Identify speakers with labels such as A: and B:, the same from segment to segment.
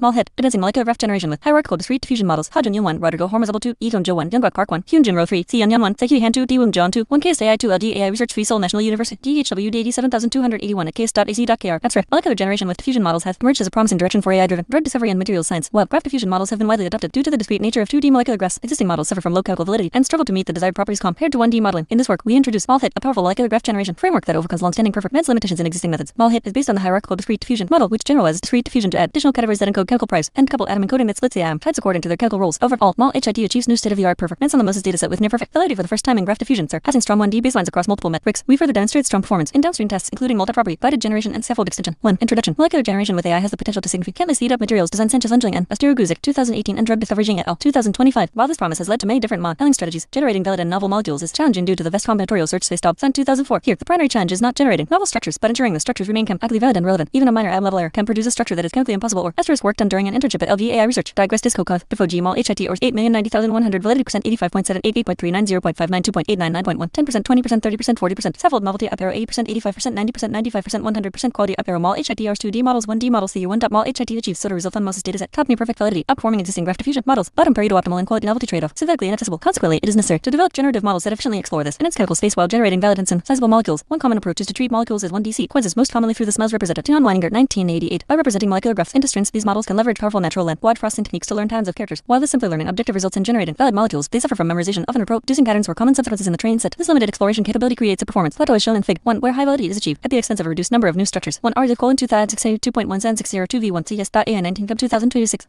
A: MolHIT, advancing molecular graph generation with hierarchical discrete diffusion models. Ha Jun Yun 1, Rodrigo Hormazable 2, Yi Gong Jo 1, Younggak Park 1, Hyun Jin Ro 3, Si Yan Yan 1, Taeki Han 2, Di Woong John 2, 1 KSAI 2 LD AI Research Free Seoul National University, DHW DAD 7281 at case.ac.kr. Abstract. Molecular generation with diffusion models has emerged as a promising direction for AI-driven drug discovery and materials science. While graph diffusion models have been widely adopted due to the discrete nature of 2D molecular graphs, existing models suffer from low chemical validity and struggle to meet the desired properties compared to 1D modeling. In this work, we introduce MolHIT, a powerful molecular graph generation framework that overcomes long-standing performance limitations in existing methods. MolHIT is based on the hierarchical discrete diffusion model, which generalizes discrete diffusion to add additional categories that encode chemical price and couple atom encoding that splits the atom types according to their chemical rules. Overall, MolHIT achieves new state-of-the-art performance on the MOSES dataset with near-perfect validity for the first time in graph diffusion, surpassing strong 1D baselines across multiple metrics. We further demonstrate strong performance in downstream tests, including multi-property, guided generation, and scaffold extension. 1. Introduction. Molecular generation with AI has the potential to significantly speed up materials design. Sanchez Unjling and Astero Guzik, 2018, and drug discovery Jing et al. 2025. While this promise has led to many different modeling strategies, generating valid and novel molecules is challenging due to the vast combinatorial search space Dobbs 2004. Here, the primary challenge is not generating novel structures, but ensuring the structures remain chemically valid and relevant. Even a minor atom level error can produce a structure that is chemically impossible or asterisk work done during an internship at LVAI Research. Digress Disco Conf, Diffusion MolHIT or 8,090,100 validity percent 85.788.390.899.1 10%, 20%, 30%, 40%. Scaffold novelty up arrow 80%, 85%, 90%, 95%, 100% quality up arrow MolHIT 2D models 1D models CU 1. MolHIT achieves SOTA result on MOSES dataset. Top near perfect validity, outperforming existing graph diffusion models. Bottom Pareto optimal and quality novelty trade-off. Synthetically inaccessible. Consequently, it is necessary to develop generative models that efficiently explore this in its chemical space while generating valid and synthesizable molecules. One common approach is to treat molecules as 1D sequences, most commonly through the SMELS represented. Tion Weininger 1988. By representing molecular graphs into strings, these models can leverage powerful natural and wide processing techniques to learn tons of characters. While this simply learning objective results in generating valid molecules, they suffer from memorization, often reproducing patterns or common subsequences in the training set. This limited exploration capability creates a performance plateau as shown in Fig. 1, where high validity is achieved at the expense of a reduced number of new structures. 1 R 2.17602V1 CS.AI 19 2026.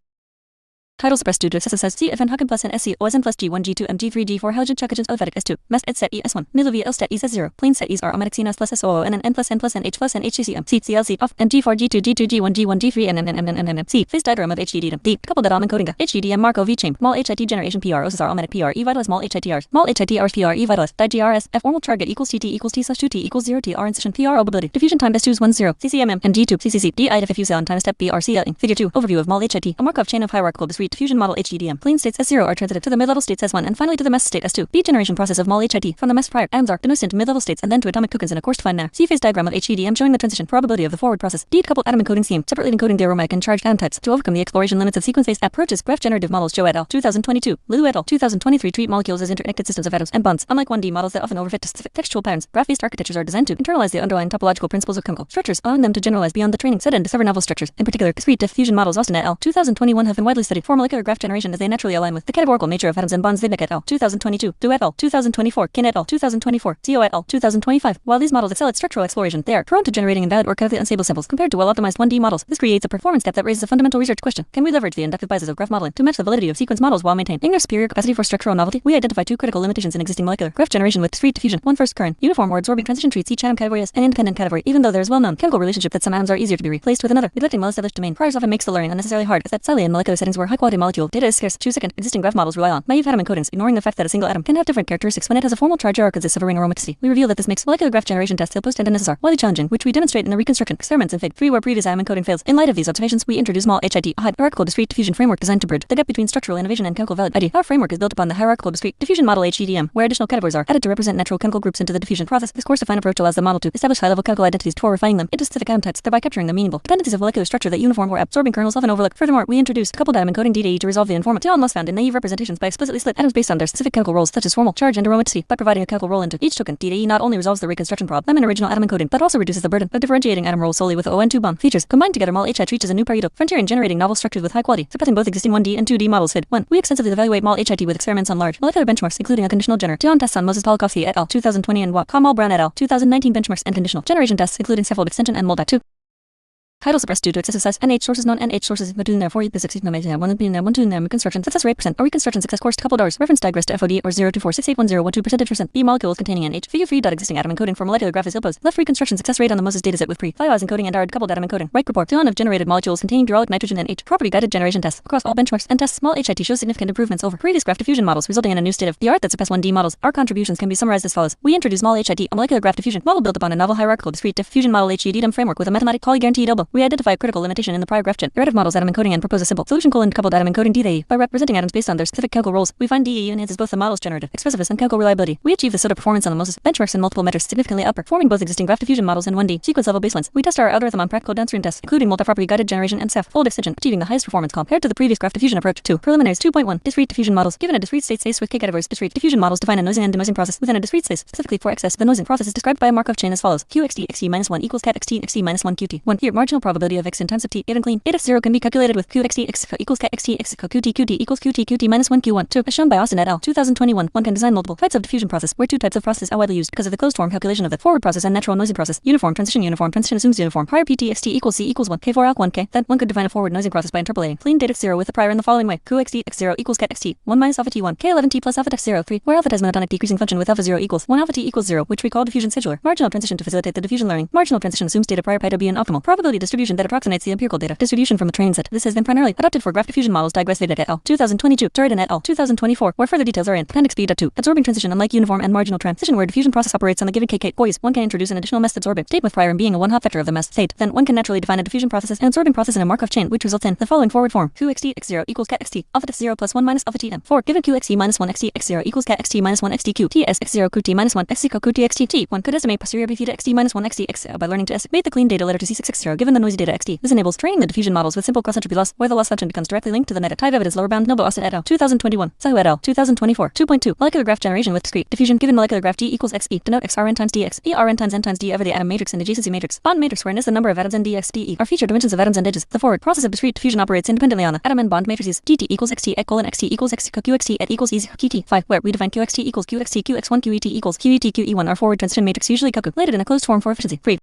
A: Title suppressed due to excessive size. C. FN Haken plus N SC OSN plus G1 G2 M G3 G4 Halogen Chakagens Alphabetic S2 Mest et set E S1 Nilu V L stat E S0 Plain set E's are Omatic C NAS plus SOO N N plus N plus N H plus N HCCM C CLC off and G4 G2 G2 G1 G1 G3 N N N N N N N C phase diagram of HDDM D coupled atom encoding HDDM Markov V chain MolHIT generation PR OSR Omatic PR E vitalize MolHITRs MolHITRs PR E vitalize di GRS F formal target equals TT equals T slash 2T equals 0 T R incision PR obability diffusion time S2 is 10 CCMM and G2 CCC D I diffuse on time step BRC Figure 2 overview of MolHIT a Markov chain of hierarchical discrete diffusion model HDDM. Plain states S0 are transited to the mid-level states S1 and finally to the MES state S2. B generation process of MolHIT from the MES prior atoms are denounced into mid-level states and then to atomic tokens in a coarse-defined manner. See phase diagram of HDDM showing the transition probability of the forward process. D coupled atom encoding scheme separately encoding the aromatic and charged atom types to overcome the exploration limits of sequence-based approaches. Graph generative models Joe et al. 2022, Liu et al. 2023 treat molecules as interconnected systems of atoms and bonds. Unlike 1D models that often overfit to specific textual patterns, graph-based architectures are designed to internalize the underlying topological principles of chemical structures, allowing them to generalize beyond the training set and discover novel structures. In particular, discrete diffusion models Austin et al. 2021 have been widely studied for molecular graph generation as they naturally align with the categorical nature of atoms and bonds. Vidnik et al. 2022, Du et al. 2024, Kin et al. 2024, Zio et al. 2025. While these models excel at structural exploration, they are prone to generating invalid or chemically unstable samples compared to well-optimized 1D models. This creates a performance gap that raises a fundamental research question. Can we leverage the inductive biases of graph modeling to match the validity of sequence models while maintaining their superior capacity for structural novelty? We identify two critical limitations in existing molecular graph generation with discrete diffusion. One, first current, uniform or absorbing transition treats each atom category as an independent category, even though there is well-known chemical relationship that some atoms are easier to be replaced with another. Neglecting well-established domain priors often makes the learning unnecessarily hard, as that sadly in molecular settings where high-quality molecule data is scarce. 2, second, existing graph models rely on naive atom encodings, ignoring the fact that a single atom can have different characteristics when it has a formal charge or consists of a ring aromaticity. We reveal that this makes molecular graph generation tests post and NSSR widely challenging, which we demonstrate in the reconstruction experiments in Fig. 3 where previous atom encoding fails. In light of these observations, we introduce MolHIT, a hierarchical discrete diffusion framework designed to bridge the gap between structural innovation and chemical validity. Our framework is built upon the hierarchical discrete diffusion model HDDM, where additional categories are added to represent natural chemical groups into the diffusion process. This coarse-defined approach allows the model to establish high-level chemical identities before refining them into specific atom types, thereby capturing the meaningful dependencies of molecular structure that uniform or absorbing kernels often overlook. Furthermore, we introduced coupled atom encoding DDE to resolve the informant loss found in naive representations by explicitly split atoms based on their specific chemical roles such as formal charge and aromaticity. By providing a chemical role into each token, DDE not only resolves the reconstruction problem in original atom encoding, but also reduces the burden of differentiating atom roles solely with ON2 bond features. Combined together, MolHIT reaches a new Pareto frontier in generating novel structures with high quality, surpassing both existing 1D and 2D models. Fig. 1. We extensively evaluate MolHIT with experiments on large molecular benchmarks, including a conditional generator. Tion tests on Moses Polakowski et al. 2020 and Kamal Brown et al. 2019 benchmarks and conditional generation tests, including scaffold extension and MolDAC 2. Title suppressed due to excessive size. NH sources known NH sources between therefore the 16 1 to reconstruction success rate percent or reconstruction success course coupled R's reference digress to FOD or 024681012 percentage%. B molecules containing NH figure 3. Existing atom encoding for molecular graph is opposed. Left reconstruction success rate on the MOSES dataset with pre-thiaz encoding and ARD coupled atom encoding. Right report Tion of generated molecules containing duralic nitrogen and H property guided generation tests across all benchmarks and tests. MolHIT shows significant improvements over previous graph diffusion models, resulting in a new state of the art that surpass 1D models. Our contributions can be summarized as follows. We introduce MolHIT, a molecular graph diffusion model built upon a novel hierarchical discrete diffusion model HDDM framework with a mathematic quality guarantee double. We identify a critical limitation in the prior graph gen. Iterative models atom encoding and propose a simple solution decoupled atom encoding DAE. By representing atoms based on their specific chemical roles, we find DAE enhances both the model's generative expressiveness and chemical reliability. We achieve this sort of performance on the MolHIT benchmarks and multiple metrics significantly outperforming both existing graph diffusion models and 1D sequence level baselines. We test our algorithm on practical downstream tests, including multi-property guided generation and SAF fold extension, achieving the highest performance compared to the previous graph diffusion approach. 2. Preliminaries 2.1. Discrete diffusion models. Given a discrete state space with k categories, discrete diffusion models define a noising and denoising process within a discrete space. Specifically for XS, the noising process is described by a Markov chain as follows: QXT XT minus 1 equals cat XT XT minus 1 QT. 1. Here, marginal probability of x in times of t, 8 and clean. 8 if 0 can be calculated with QXT x equals cat XT x QT QT equals QT QT minus 1 Q1. 2. As shown by Austin et al. 2021, one can design multiple types of diffusion process, where two types of process are widely used because of the closed form calculation of the forward process and natural noising process. Uniform transition assumes uniform. Higher PTXT equals C equals 1 K4 alk 1 K. Then one could define a forward noising process by interpolating clean data 0 with the prior in the following way: QXT x0 equals cat xt 1 minus alpha t1 K11t plus alpha t0 3, where alpha has monotonic decreasing function with alpha 0 equals 1 alpha t equals 0, which we call diffusion scheduler. Marginal transition to facilitate the diffusion learning. Marginal transition assumes data prior pi to be an optimal probability distribution that approximates the empirical data distribution from the training set. This has been primarily adopted for graph diffusion models. Digress et al. 2022, Turret et al. 2024, where further details are in Appendix B.2. Absorbing transition. Unlike uniform and marginal transition, where diffusion process operates on the given kk poise, one can introduce an additional mass absorbing state with prior and being a one-hot vector of the mass state. Then one can naturally define a diffusion process and absorbing process in a Markov chain, which results in the following forward form: QXT x0 equals cat xt alpha t0 plus 1 minus alpha tm. 4. Given QXT minus 1 xt x0 equals cat xt minus 1 xt q ts x0 qt minus 1 x qt xt t. One could estimate posterior b theta xt minus 1 xt x by learning to estimate the clean data later to c6 x0 given the noisy data xt. This enables training the diffusion models with simple cross entropy loss, where the loss function becomes directly linked to the net type evidence lower bound. Noble Austin et al. 2021, Sahu et al. 2024. 2.2. Molecular graph generation with discrete diffusion. Given molecular graph D equals xe, denote xrn times dx, ern times n times d over the atom matrix and adjacency matrix. Bond matrix, where n is the number of atoms and dx de are feature dimensions of atoms and edges. The forward process of discrete diffusion operates independently on the atom and bond matrices. dt equals xt et colon xt equals x qxt et equals e kt. 5. Where we define qxt equals qxt qx1 qet equals qet qe1, our forward transition matrix usually calculated in a closed form for efficiency. 3.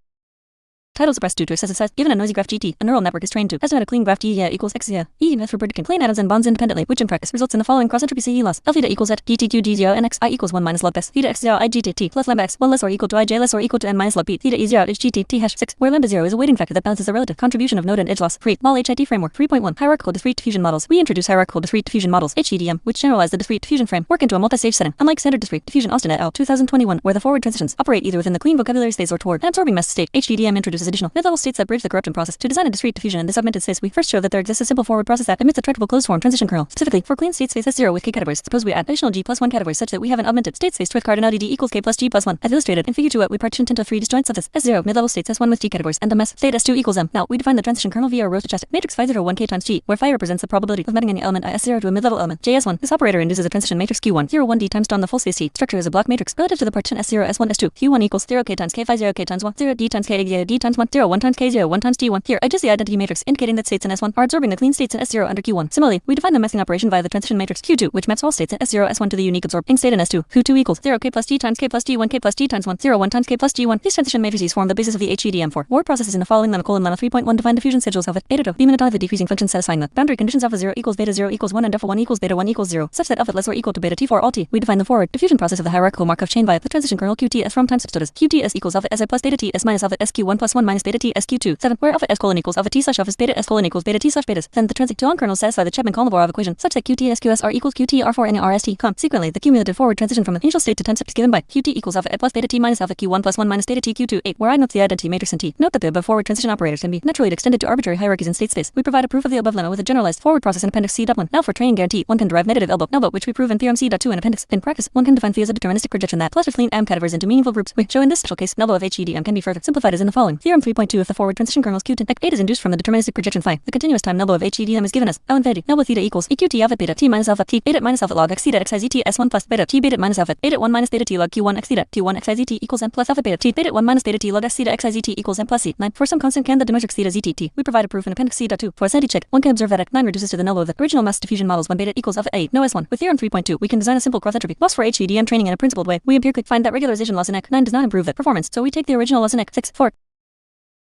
A: Title suppressed due to excessive size. Given a noisy graph GT, a neural network is trained to estimate a clean graph D equals x EMF for predicting clean atoms and bonds independently, which in practice results in the following cross entropy CE loss: L theta equals at DTQ D0 and x I equals 1 minus log s theta x0 I GT t plus lambda x 1 less or equal to ij less or equal to n minus log b theta e0 is GT t hash 6, where lambda 0 is a weighting factor that balances the relative contribution of node and edge loss. 3. MolHIT framework. 3.1. Hierarchical discrete diffusion models. We introduce hierarchical discrete diffusion models (HDDM), which generalize the discrete diffusion frame, work into a multi-stage setting. Unlike standard discrete diffusion, Austin et al. 2021, where the forward transitions operate either within the clean vocabulary space or toward an absorbing mass state, HDDM introduces additional mid-level states that bridge the corruption process. To design a discrete diffusion in this augmented space, we first show that there exists a simple forward process that admits a tractable closed form transition kernel. Specifically, for clean state space S0 with k categories, suppose we add additional g plus 1 categories such that we have an augmented state space with cardinality d equals k plus g plus 1. As illustrated in figure 2, we partitioned into 3 disjoint subsets S0 mid-level states S1 with g categories and the mass state S2 equals m. Now we define the transition kernel via a row stochastic matrix phi 0 1 k times g, where phi represents the probability of mapping any element I S0 to a mid-level element JS1. This operator induces a transition matrix Q1 0 1 d times on the full space T. Structure is a block matrix relative to the partition S0 S1 S2. Q1 equals 0 k times k phi 0 k times 1 0 d times k d times 1 0 1 times k 0 1 times d1. Here I just the identity matrix indicating that states in S1 are absorbing the clean states in S0 under Q1. Similarly, we define the mapping operation via the transition matrix Q2, which maps all states in S0 S1 to the unique absorbing state in S2. Q2 equals 0 k plus d times k plus d1 k plus d times 1 0 1 times k plus d1. These transition matrices form the basis of the HEDM for word processes in the following lemma 3.1 define diffusion schedules alpha beta to be monotonic the decreasing function satisfying the boundary conditions alpha 0 equals beta 0 equals 1 and alpha 1 equals beta 1 equals 0 such that alpha less or equal to beta t for all t. We define the forward diffusion process of the hierarchical Markov chain via the transition kernel Qt s from time substitutes Qt s equals alpha si plus beta t s minus alpha sq1 plus 1 minus beta t sq2 7, where alpha s colon equals alpha t slash alpha beta s colon equals beta t slash betas. Then the transit to on kernels satisfy the Chapman-Kolmogorov equation such that Qt sqs equals Qt r4 and rst. Consequently, the cumulative forward transition from the initial state to time step is given by Qt equals alpha plus beta t minus alpha q1 plus 1 minus beta t q2 8, where I note the identity matrix in T. Note that the above forward transition operators can be naturally extended to arbitrary hierarchies in state space. We provide a proof of the above lemma with a generalized forward process in appendix C.1. Now for training guarantee, one can derive negative elbow, which we prove in theorem C.2 in appendix. In practice, one can define phi as a deterministic projection that clusters clean atom categories into meaningful groups. We show in this special case, null of HEDM can be further simplified as in the following. Theorem 3.2 if the forward transition kernels Q10 8 is induced from the deterministic projection phi. The continuous time null of HEDM is given as L infinity null theta equals EQT alpha beta t minus alpha t beta minus alpha log x theta xizT s1 plus beta t beta minus alpha beta 1 minus beta t log q1 x theta t1 xizT equals n plus alpha beta t beta 1 minus beta t log x theta xizT equals n plus c. 9. For some constant can the dimetric theta ztt, we provide a proof in appendix C.2. For a sanity check, one can observe that x9 reduces to the null of the original mass diffusion models when beta equals alpha 8 no s1. With theorem 3.2, we can design a simple cross entropy loss for HEDM training in a principled way. We empirically find that regularization loss in x9 does not improve the performance, so we take the original loss in x6. 4.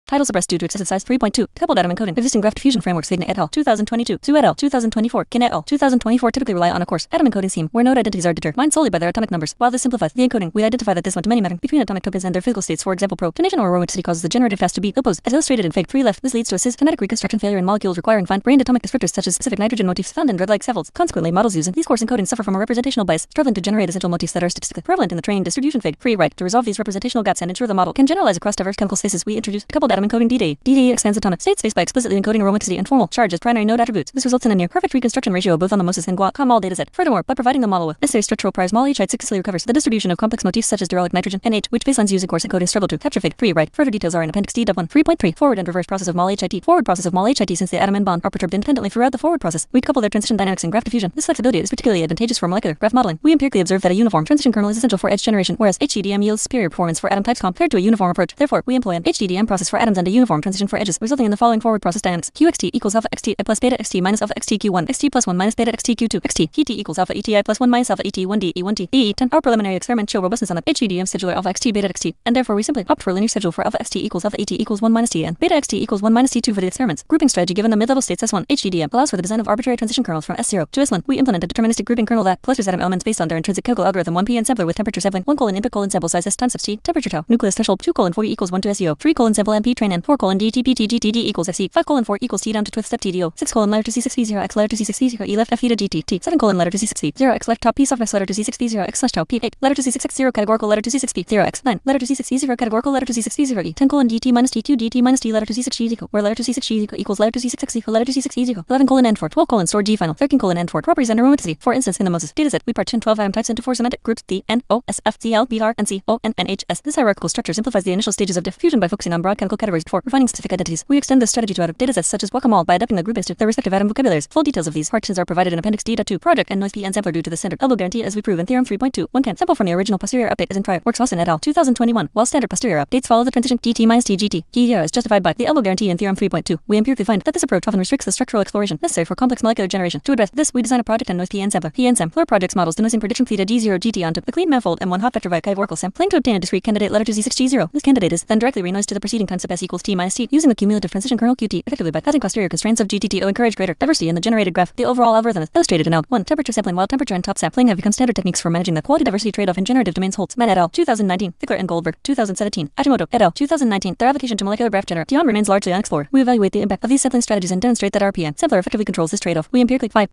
A: Title suppressed due to excessive size 3.2. Coupled atom encoding. Existing graph diffusion frameworks Wagner et al. 2022. Zhu et al. 2024. Kin et al. 2024 typically rely on a coarse atom encoding scheme where node identities are determined solely by their atomic numbers. While this simplifies the encoding, we identify that this one-to-many mapping between atomic tokens and their physical states, for example, protonation or aromaticity, causes the generative fast to be opposed. As illustrated in Fig 3 left, this leads to a cis-kinetic reconstruction failure in molecules requiring fine-grained atomic descriptors such as specific nitrogen motifs found in red-like scaffolds. Consequently, models using these coarse encodings suffer from a representational bias, struggling to generate essential motifs that are statistically prevalent in the training distribution. Fig 3 right. To resolve these representational gaps and ensure the model can generalize across diverse chemical spaces, we introduce coupled atom atom encoding DDE. DDE expands atomic state space by explicitly encoding aromaticity and formal charge as primary node attributes. This results in a near-perfect reconstruction ratio both on the MOSIS and Guacamole dataset. Furthermore, by providing the model with necessary structural priors, MolHIT successfully recovers the distribution of complex motifs such as derelict nitrogen, NH, which baselines use in course encoding struggle to capture fig. 3. Right. Further details are in Appendix D.1. 3.3. Forward and reverse process of MolHIT. Forward process of MolHIT. Since the atom and bond are perturbed independently throughout the forward process, we couple their transition dynamics in graph diffusion. This flexibility is particularly advantageous for molecular graph modeling. We empirically observe that a uniform transition kernel is essential for edge generation, whereas HDDM yields superior performance for atom types compared to a uniform approach. Therefore, we employ an HDDM process for atoms and a uniform transition for edges, resulting in the following forward process dynamics: QXT equals alpha XT plus beta XT minus alpha XT Q1 XT plus 1 minus beta XT Q2 XT ET equals alpha ETI plus 1 minus alpha ET 1D E1T E10. Our preliminary experiments show robustness on the HDDM scheduler alpha XT beta XT, and therefore we simply opt for a linear schedule for alpha XT equals alpha ET equals 1 minus T and beta XT equals 1 minus T2 for the experiments. Grouping strategy given the mid-level states S1 HDDM allows for the design of arbitrary transition kernels from S0 to S1. We implement a deterministic grouping kernel that clusters atom elements based on their intrinsic chemical algorithm 1p and sampler with temperature sampling 1 input sample size S times T temperature tau nucleus threshold 2 40 equals 1 to SEO 3 sample MP train N 4 DTPTGTD equals FC 5 4 equals T down to 12th step TDO 6 letter to C6V0 X letter to C6V0 E left F theta GT T 7 letter to C6V0 X left top P softmax letter to C6V0 X slash tau P 8 letter to C6X0 categorical letter to C6V0 X 9 letter to C6V0 categorical letter to C6V0 E 10 DT minus T2 DT minus T letter to C6G where letter to C6G equals letter to C6X letter to C6E 11 N4 12 store G final 13 N4 properties and aromaticity. For instance, in the MOSIS dataset, we partition 12 atom types into 4 semantic groups: D, N, O, S, F, C, L, B, R, N, C, O, N, H, S. This hierarchical structure simplifies the initial stages of diffusion by focusing on broad chemical categories for refining specific identities. We extend this strategy to out of datasets such as Guacamole by adapting the group base to their respective atom vocabularies. Full details of these partitions are provided in Appendix D.2. Project and noise P and sampler due to the standard elbow guarantee as we prove in Theorem 3.2. One can sample from the original posterior update as in prior works Austin et al. 2021. While standard posterior updates follow the transition DT minus TGT. T0 is justified by the elbow guarantee in Theorem 3.2. We empirically find that this approach often restricts the structural exploration necessary for complex molecular generation. To address this, we design a project and noise P and sampler. P and sam floor projects models denoising prediction theta D0 GT onto the clean manifold M1 hot vector via Oracle sampling to obtain a discrete candidate letter to Z6G0. This candidate is then directly renoised to the preceding time step S equals T minus T using the cumulative transition kernel QT effectively by passing posterior constraints of GTTO encourage greater diversity in the generated graph. The overall algorithm is illustrated in L1. Temperature sampling while temperature and top sampling have become standard techniques for managing the quality diversity trade-off in generative domains. Holtz, Mann et al. 2019. Fickler and Goldberg. 2017. Ajimoto et al. 2019. Their application to molecular graph generation remains largely unexplored. We evaluate the impact of these sampling strategies and demonstrate that our PN sampler effectively controls this trade-off. We empirically 5.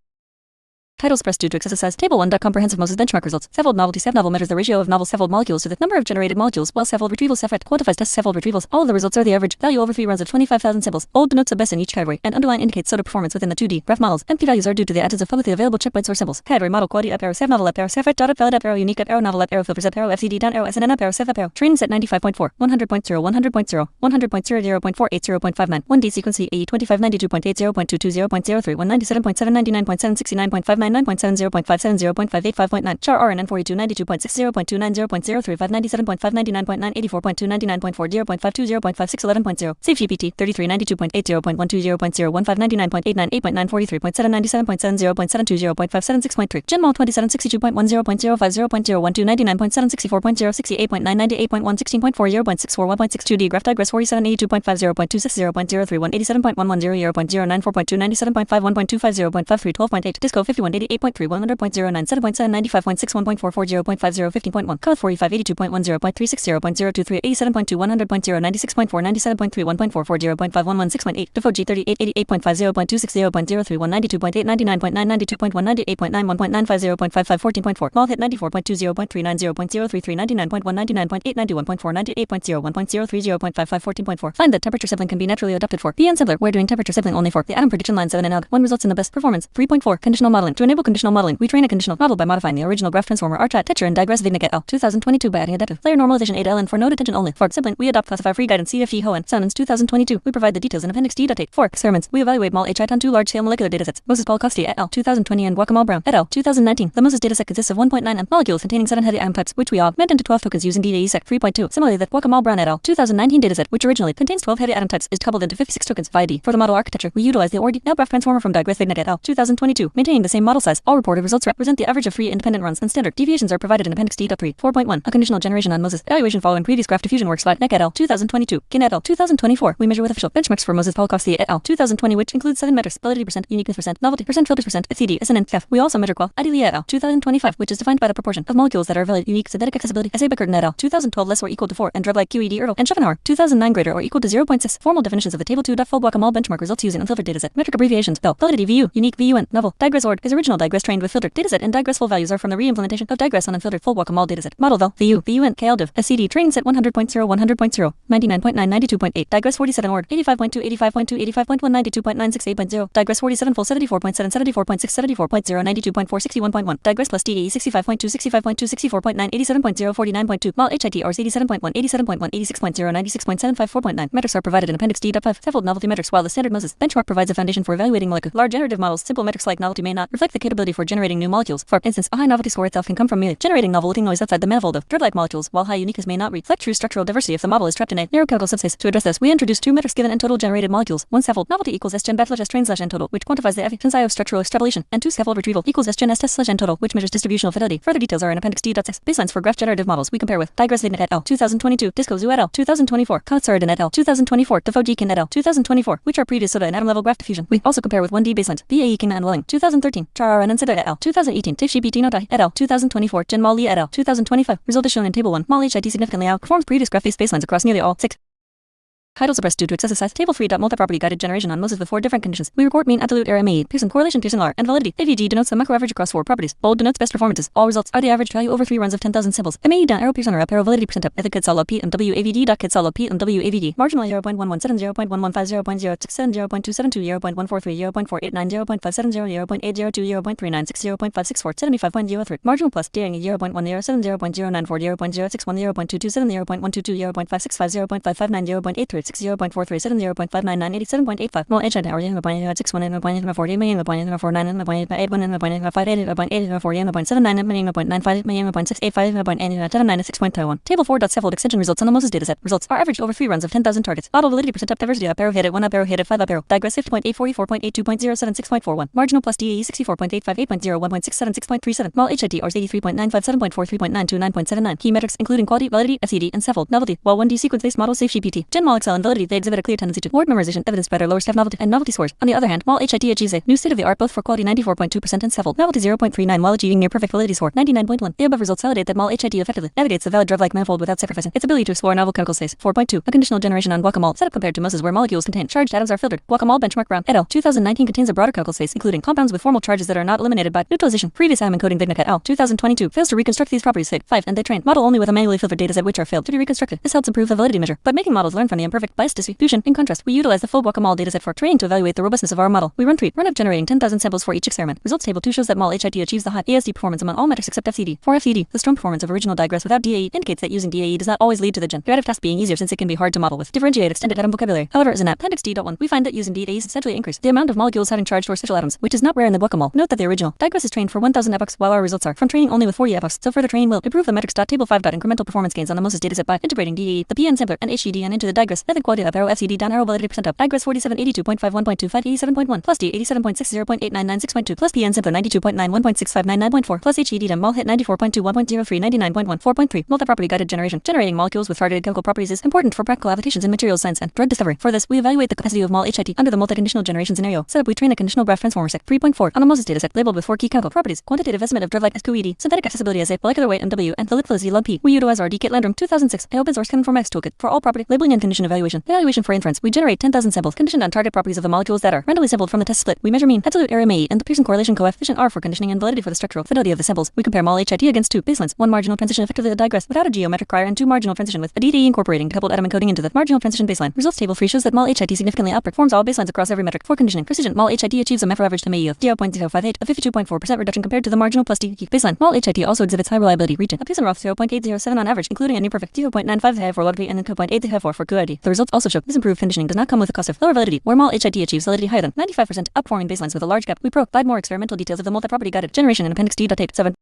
A: Title suppressed due to excessive size. Table 1. Comprehensive MOSIS benchmark results. Scaffold novelty. Scaffold measures the ratio of novel scaffold molecules to the number of generated molecules, while scaffold retrievals quantifies test scaffold retrievals. All of the results are the average value over 3 runs of 25,000 samples. Old denotes a best in each category, and underline indicates SOTA performance within the 2D graph models. MP values are due to the absence of publicly available checkpoints or symbols. Category model quality up arrow save novel up arrow save dot up valid up arrow unique up arrow novel up arrow filters up arrow FCD down arrow SNN up arrow save up arrow. Training set 95.4, 100.0, 100.0, 100.0, 0.48, 0.59. 1D sequence AE 2592.80.220.03, 197.7, 99.7, 69.5, 99.7, 0.57, 0.58, 5.9. Char RNN 42, 92.6, 0.29, 0.03, 597.5, 99.9, 84.2, 99.4, 0.52, 0.56, 11.0. Safe GPT 33, 92.8, 0.12, 0.015, 99.89, 8.9, 43.7, 97.7, 0.72, 0.57, 6.3. Genmol 27, 62.1, 0.05, 0.012, 99.7, 64.0, 68.9, 98.1, 16.4, 0.64, 1.62D. Graph digress 47, 82.5, 0.26, 0.03, 187.11, 0.094.2, 97.5, 1.25, 0.53, 12.8. Disco 51, 88.3, 100.09, 7.7, 95.6, 1.44, 0.50, 15.1. Coth 45, 82.1, 0.36, 0.023, 87.2, 100.0, 96.4, 97.3, 1.44, 0.5, 116.8. Defo G 38, 88.5, 0.26, 0.03, 192.8, 99.9, 92.1, 98.9, 1.95, 0.55, 14.4. MolHIT 94.2, 0.39, 0.033, 99.1, 99.8, 91.4, 98.0, 1.03, 0.55, 14.4. Find that temperature sampling can be naturally adapted for PN sampler. We're doing temperature sampling only for the atom prediction line 7 and ALG. 1 results in the best performance. 3.4. Conditional modeling. To enable conditional modeling, we train a conditional model by modifying the original graph transformer RChat teacher and digress Vignick et al. 2022 by adding adaptive layer normalization 8LN for node attention only. For sampling, we adopt classify free guidance CFG Hoenn. Soundens 2022. We provide the details in Appendix D.8. For experiments, we evaluate MolHIT on 2 large-scale molecular datasets. MOSIS Polkowski et al. 2020 and Guacamole Brown et al. 2019. The MOSIS dataset consists of 1.9 M molecules containing 7 heavy atom types, which we augment into 12 tokens using DDE sec 3.2. Similarly, the Guacamole Brown et al. 2019 dataset, which originally contains 12 heavy atom types, is coupled into 56 tokens via D. For the model architecture, we utilize the ORD graph transformer from digress Vignick et al. 2022. Maintaining the same model size, all reported results represent the average of 3 independent runs, and standard deviations are provided in Appendix D.3. 4.1. A conditional generation on MOSIS evaluation following previous graph diffusion works. Neck et al. 2022. Kin et al. 2024. We measure with official benchmarks for MOSIS Polkowski et al. 2020, which includes 7 metrics: validity percent, uniqueness percent, novelty percent, filters percent, FCD, SNN, F. We also measure qual ideally et al. 2025, which is defined by the proportion of molecules that are valid, unique, synthetic accessibility. S.A. Beckerton et al. 2012 less or equal to 4, and drug-like QED Ertl and Schopenhauer. 2009 greater or equal to 0.6. Formal definitions of the table 2. Full Guacamole benchmark results using unfiltered dataset. Metric abbreviations: VAL, validity VU, unique VUN, novel. Digress ORD is originally original digress trained with filtered dataset, and digress full values are from the re-implementation of digress on unfiltered full guacamole dataset. Model val, VU, VUN, KLDiv, SCD, training set 100.0, 100.0, 99.9, 92.8, digress 47 ord, 85.2, 85.2, 85.1, 92.9, 68.0, digress 47 full 74.7, 74.6, 74.0, 92.4, 61.1, digress plus DAE 65.2, 65.2, 64.9, 87.0, 49.2, MolHIT Rs 87.1, 87.1, 86.0, 96.7, 54.9. Metrics are provided in Appendix D.5. Several novelty metrics. While the standard Moses benchmark provides a foundation for evaluating molecular large generative models, simple metrics like novelty may not reflect the capability for generating new molecules. For instance, a high novelty score itself can come from merely generating novel-looking noise outside the manifold of drug-like molecules, while high uniqueness may not reflect true structural diversity if the model is trapped in a narrow chemical subspace. To address this, we introduce two metrics given n total generated molecules. One scaffold novelty equals s gen bat /s train /n total, which quantifies the efficiency of structural extrapolation, and two scaffold retrieval equals s gen s test /n total, which measures distributional fidelity. Further details are in Appendix D.6. Baselines for graph generative models we compare with digress Lignet et al. 2022, Disco Zhu et al. 2024, Kotsaradin et al. 2024, Defoe-Jekin et al. 2024, which are previous soda and atom level graph diffusion. We also compare with 1D baselines. BAE King and Welling 2013, Char and Anseda et al. 2018, Tifshi Notai et al. 2024, Jen Mol Li et al. 2025. Result is shown in Table 1. MolHIT significantly outperforms previous graph-based baselines across nearly all 6 titles suppressed due to excessive size. Table 3. Multi-property guided generation on Moses with 4 different conditions. We record mean, absolute error, MAE, Pearson correlation, Pearson R, and validity. AVG denotes the macro average across 4 properties. Bold denotes best performances. All results are the average value over 3 runs of 10,000 samples. MAE down arrow Pearson R up arrow validity percent up. Ethic kid log P and WAVD dot kid log P and WAVD. Marginal 0.117, 0.115, 0.067, 0.272, 0.143, 0.489, 0.570, 0.802, 0.396, 0.564, 75.03. Marginal plus daring 0.107, 0.094, 0.061, 0.227, 0.122, 0.565, 0.559, 0.836, 0.437. 0.599, 87.85. MolHIT hours 0.61, 0.40 million, 0.49, 0.81, 0.58, 0.80, 0.79 million, 0.95 million, 0.685, 0.79, 6.21. Table 4. Scaffold extension results on the Moses dataset. Results are averaged over 3 runs of 10,000 targets. Auto validity percent up, diversity up arrow hit at 1 up arrow hit at 5 up arrow. Digress 50.844.82.076.41. Marginal plus DAE 64.858.0, 1.676.37. MolHIT Rs 83.957.43.92, 9.79. Key metrics including quality, validity, FCD, and scaffold novelty. While 1D sequence-based models save GPT, Gen Mol excel in validity, they exhibit a clear tendency to word memorization, evidenced by their lower staff novelty and novelty scores. On the other hand, MolHIT achieves a new state-of-the-art both for quality 94.2% and scaffold novelty 0.39 while achieving near perfect validity score 99.1. The above results validate that MolHIT effectively navigates the valid drug-like manifold without sacrificing its ability to explore novel chemical space. 4.2. A conditional generation on guacamole setup compared to Moses where molecules contain charged atoms are filtered. Guacamole benchmark Brown et al. 2019 contains a broader chemical space including compounds with formal charges that are not eliminated by neutralization. Previous atom encoding Vignet et al. 2022 fails to reconstruct these properties. 5 and they train model only with a manually filtered dataset which are failed to be reconstructed. This helps improve the validity measure, but making models learn from the imperfect bias distribution. In contrast, we utilize the full guacamole dataset for training to evaluate the robustness of our model. We run up generating 10,000 samples for each experiment. Results table 2 shows that MolHIT achieves the high ASD performance among all metrics except FCD. For FCD, the strong performance of original digress without DAE indicates that using DAE does not always lead to the generative task being easier since it can be hard to model with differentiate extended atom vocabulary. However, as in Appendix D.1, we find that using DAE essentially increase the amount of molecules having charged or special atoms, which is not rare in the guacamole. Note that the original digress is trained for 1,000 epochs while our results are from training only with 40 epochs, so further training will improve the metrics. Table 5. Incremental performance gains on the Moses dataset by integrating DAE, the PN sampler, and HCD and into the digress. Method quality up arrow FCD down arrow validity percent up. Digress 4782.51.25 87.1 plus D 87.60 0.899 plus PN sampler 92.9 1.65 99.4 plus HCD to MolHIT 94.2 1.03 99.1 4.3. Multi-property guided generation. Generating molecules with targeted chemical properties is important for practical applications in materials science and drug discovery. For this, we evaluate the capacity of MolHIT under the multi-conditional generation scenario. Setup: we train a conditional graph transformer set 3.4 on the Moses dataset labeled with 4 key chemical properties: quantitative estimate of drug-like SQED, synthetic accessibility as a molecular weight MW, and volatility log P. We utilize our DKit Landrum 2006, an open source cheminformatics toolkit for all property labeling and condition evaluation. Evaluation for inference: we generate 10,000 samples conditioned on target properties of the molecules that are randomly sampled from the test split. We measure mean, absolute error MAE, and the Pearson correlation coefficient R for conditioning and validity for the structural fidelity of the samples. We compare MolHIT against 2 baselines: 1 marginal transition effectively the digress without a geometric prior, and 2 marginal transition with a DDE incorporating coupled atom encoding into the marginal transition baseline. Results table 3 shows that MolHIT significantly outperforms all baselines across every metric. For conditioning precision, MolHIT achieves a macro average to MAE of 0.058, a 52.4% reduction compared to the marginal plus D baseline. MolHIT also exhibits high reliability region, a Pearson Roth 0.807 on average, including a near perfect 0.95 for validity and 0.8 for QID. The results also show this improved conditioning does not come with the cost of lower validity, where MolHIT achieves validity higher than 95%, outperforming baselines with a large gap. We provide more experimental details of the multi-property guided generation in Appendix D.8. 7.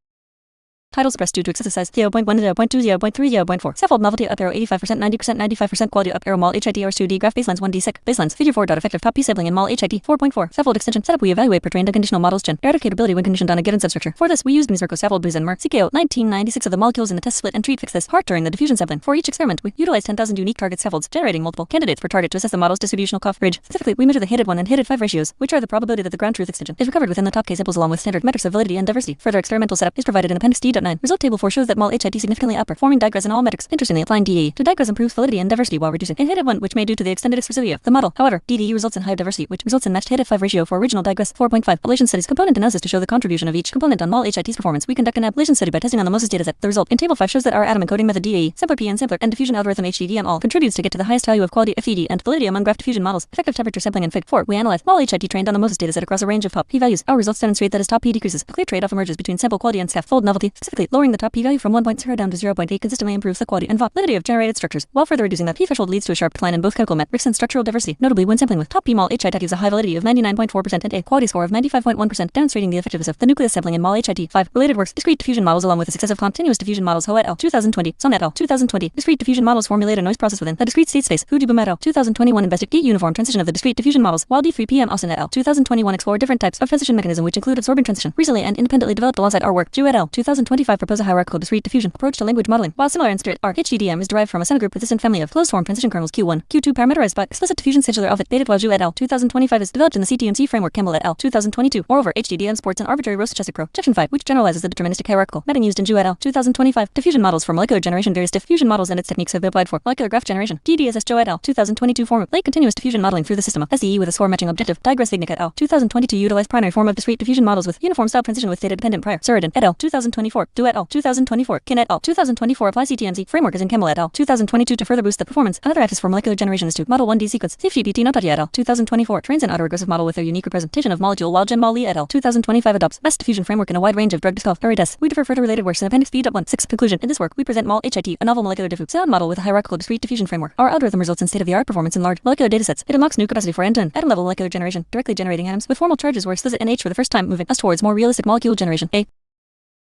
A: Title suppressed due to excessive size 0.1, 0.2, 0.3, 0.4. Scaffold novelty up arrow 85%, 90%, 95% quality up arrow MolHIT Rs2D graph baselines 1D sec baselines figure 4. Effective top P sampling in MolHIT 4.4. Scaffold extension setup: we evaluate per trained conditional models gen eradicatability when conditioned on a given substructure. For this, we used Mizerco scaffold Booz and Mer CKO 1996 of the molecules in the test split and treat fix this hard during the diffusion sampling. For each experiment, we utilized 10,000 unique target scaffolds, generating multiple candidates per target to assess the model's distributional coverage. Specifically, we measure the HITted 1 and HITted 5 ratios, which are the probability that the ground truth extension is recovered within the top K samples along with standard metrics of validity and diversity. Further experimental setup is provided in Appendix D. 3.9. Result table 4 shows that MolHIT significantly outperforming digress in all metrics. Interestingly, applying DE to digress improves validity and diversity while reducing in hit 1, which may due to the extended exclusivity of the model. However, DDE results in high diversity, which results in matched hit 5 ratio for original digress. 4.5. Ablation studies component analysis to show the contribution of each component on MolHIT's performance. We conduct an ablation study by testing on the MOSIS dataset. The result in table 5 shows that our atom encoding method DAE, sampler P and sampler and diffusion algorithm HDDM all contributes to get to the highest value of quality FED and validity among graph diffusion models. Effective temperature sampling in Fig 4. We analyze MolHIT trained on the MOSIS dataset across a range of top P values. Our results demonstrate that as top P decreases, a clear trade-off emerges between sample quality and scaffold novelty. Specifically, lowering the top P value from 1.0 down to 0.8 consistently improves the quality and validity of generated structures, while further reducing the P threshold leads to a sharp decline in both chemical metrics and structural diversity. Notably, when sampling with top P MolHIT gives a high validity of 99.4% and a quality score of 95.1%, demonstrating the effectiveness of the nucleus sampling in MolHIT. 5. Related works. Discrete diffusion models along with the successive continuous diffusion models Ho et al. 2020. Son et al. 2020. Discrete diffusion models formulate a noise process within the discrete state space. Hujibum et al. 2021 investigate uniform transition of the discrete diffusion models, while D3PM Austin et al. 2021 explore different types of transition mechanism which include absorbing transition. Recently and independently developed alongside our work. Zhu et al. 2025 propose a hierarchical discrete diffusion approach to language modeling. While similar in spirit, our HDDM is derived from a semigroup resistant family of closed form transition kernels Q1, Q2 parameterized by explicit diffusion scheduler alpha beta while Zhu et al. 2025 is developed in the CTMC framework Campbell et al. 2022. Moreover, HDDM supports an arbitrary row stochastic projection phi, which generalizes the deterministic hierarchical method used in Zhu et al. 2025. Diffusion models for molecular generation. Various diffusion models and its techniques have been applied for molecular graph generation. DDSS Zhou et al. 2022 form of late continuous diffusion modeling through the system of SDE with a score matching objective. Digress Ignic et al. 2022 utilized primary form of discrete diffusion models with uniform style transition with data dependent prior. Suridin et al. 2024. Du et al. 2024. Kin et al. 2024 apply CTMZ framework as in Campbell et al. 2022 to further boost the performance. Another axis for molecular generation is to model 1D sequence. CFGPT Notati et al. 2024 trains an autoregressive model with their unique representation of molecule while Jen Li et al. 2025 adopts best diffusion framework in a wide range of drug discovery tests. We differ further related works in Appendix B.1. 6. Conclusion. In this work, we present MolHIT, a novel molecular diffusion sound model with a hierarchical discrete diffusion framework. Our algorithm results in state-of-the-art performance in large molecular datasets. It unlocks new capacity for end-to-end atom-level molecular generation, directly generating atoms with formal charges where explicit NH for the first time, moving us towards more realistic molecule generation. A.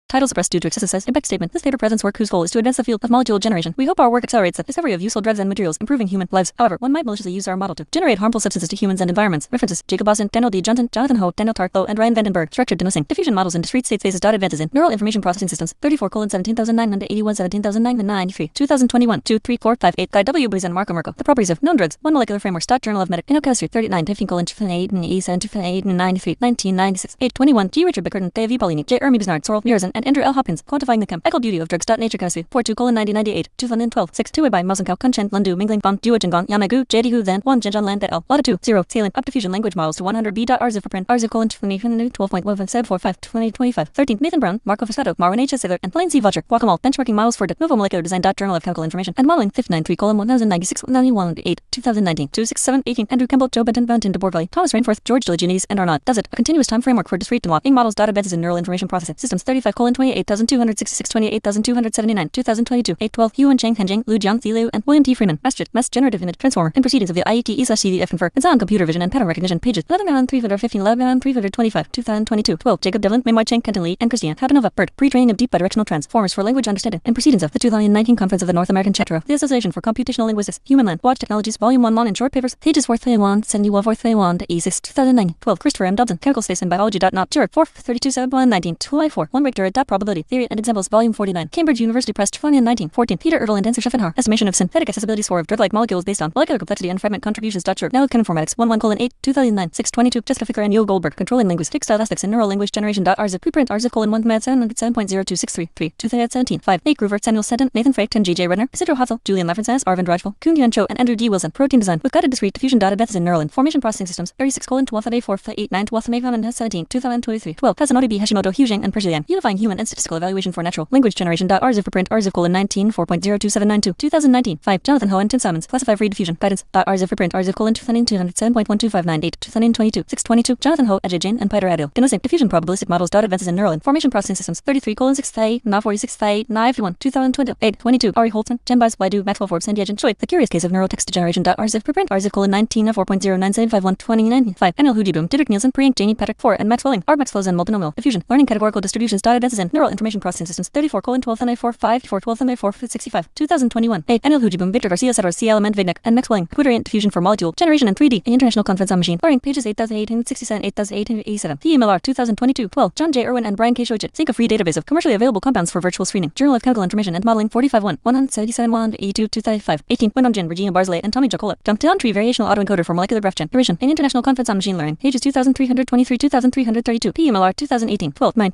A: Title suppressed due to excessive size. Impact statement. This paper presents work whose goal is to advance the field of molecule generation. We hope our work accelerates the discovery of useful drugs and materials, improving human lives. However, one might maliciously use our model to generate harmful substances to humans and environments. References: Jacob Austin, Daniel D. Johnson, Jonathan Ho, Daniel Tarklo, and Ryan Vandenberg. Structured denoising diffusion models in discrete state spaces. Advances in neural information processing systems. 34:17981 17993. 2021. 2, 3, 4, 5, 8. Guy W. Breeze and Marco Merco. The properties of known drugs. One molecular framework. Journal of Medical Chemistry. 39. 15:8 and E7 1993. 1996. 821. G. Richard Bickert, Dave V. Paulini, J. Ermi Bisnard, Sorrel Murzin, and Andrew L. Hopkins. Quantifying the chemical beauty of drugs. Nature Chemistry. 42:1998. 2012. 6. 2 by Mosenkau, Kunchen, Lundu, Mingling, Fong, Duo Jingon, Yamagu, JD Hu, Then, 1, Jinjan Land et al. Lot 2. 0. Scaling up diffusion language models to 100 B.RZIF for print. RZIF: 12.15745 2025. 13. Nathan Brown, Marco Fuscato, Marwan H. Saylor, and Blaine C. Vulture. Guacamole. Benchmarking models for de novo molecular design. Journal of Chemical Information and Modeling. 593:1096 8 2019. 26718. Andrew Campbell, Joe Benton, Valentin de Bourville, Thomas Rainforth, George Diligenides, and Arnaud. Does it? A continuous time framework for discrete unlocking models. Advances in neural information processing systems. 35:28266 28279 2022. 812. Yuan Cheng, Henjing, Lu Jiang, Zilu, and William T. Freeman. Mass Generative Image Transformer. In Proceedings of the IETE/CDF Confer. Exam Computer Vision and Pattern Recognition. Pages 11,315, 11,325. 2022. 12. Jacob Devlin, Mei Cheng, Kenton Lee, and Christian Habanova. Bird. Pre-training of deep bidirectional transformers for language understanding. In Proceedings of the 2019 Conference of the North American Chapter of the Association for Computational Linguistics. Human Land. Watch Technologies. Volume 1 Mon in short papers. Pages 431, 71, 431 to E6 2009. 12. Christopher M. Dobson. Chemical Space and Biology.not. Zurich 4, 32, 7, 19. 2 4. 1 Richter. Probability. Theory and Examples. Volume 49. Cambridge University Press. 2019. 14. Peter Ertl and Dancer Schaffenhauer. Estimation of synthetic accessibility score of drug-like molecules based on molecular complexity and fragment contributions. Zurich. Now with Informatics. 11:8. 2009. 622. Jessica Ficker and Yo Goldberg. Controlling linguistics, stylistics, and neural language generation. RZIF. Preprint RZIF: 1 7.02633. 2017. 5. Nate Groover, Samuel Seddon, Nathan Freicht, and J.J. Redner. Isidro Hazel, Julian Lafrensanis, Arvind Rajpal, Kuhn Yuan Cho, and Andrew D. Wilson. Protein design with guided discrete diffusion. Advances in neural information processing systems. 36:12:4:8:9 2023. 12. Kazunori B. Hashimoto, Hu Zhang, and Persian. Unifying human and statistical evaluation for natural language generation. RZIF. Preprint RZIF: 19 4.02792. 2019. 5. Jonathan Ho and Tim Simons. Classify free diffusion. Guidance. RZIF. Preprint RZIF: 207.12598. 2022. 622. Jonathan Ho, Ajay Jain, and Peter Adil. Denoising diffusion probabilistic models. Advances in neural information processing systems. 33:638 46 951. 2020. 8. 22. Ari Holton, Jembais, Waidu, Maxwell Forbes, and Yejin Choi. The Curious Case of Neural Text Generation. RZIF. Preprint RZIF: 19 4.09751 2019. 5. Anil Hujibum, Didrik Nielsen, Priyank, Janie, Patrick 4, and Max Welling. R. Max Flows and Multinomial Diffusion. Learning categorical distributions. Advances in neural information processing systems. 34:12:4 2021. 8. Anil Hujibum, Victor Garcia Sador, C. Element Vignek, and Max Welling. Quadrant diffusion for module generation in 3D. An international conference on machine learning. Pages 8867, 8887. PMLR 2022. 12. John J. Irwin and Brian K. Shojit. Think of free database of commercially available compounds for virtual screening. Journal of Chemical Information and Modeling. 45:1 177 182 235. 18. Winomjin, Regina Barzilay, and Tommy Jacola. Dumped-down tree variational autoencoder for molecular graph generation. An international conference on machine learning. Pages 2323, 2332. PMLR 2018. 12. 9.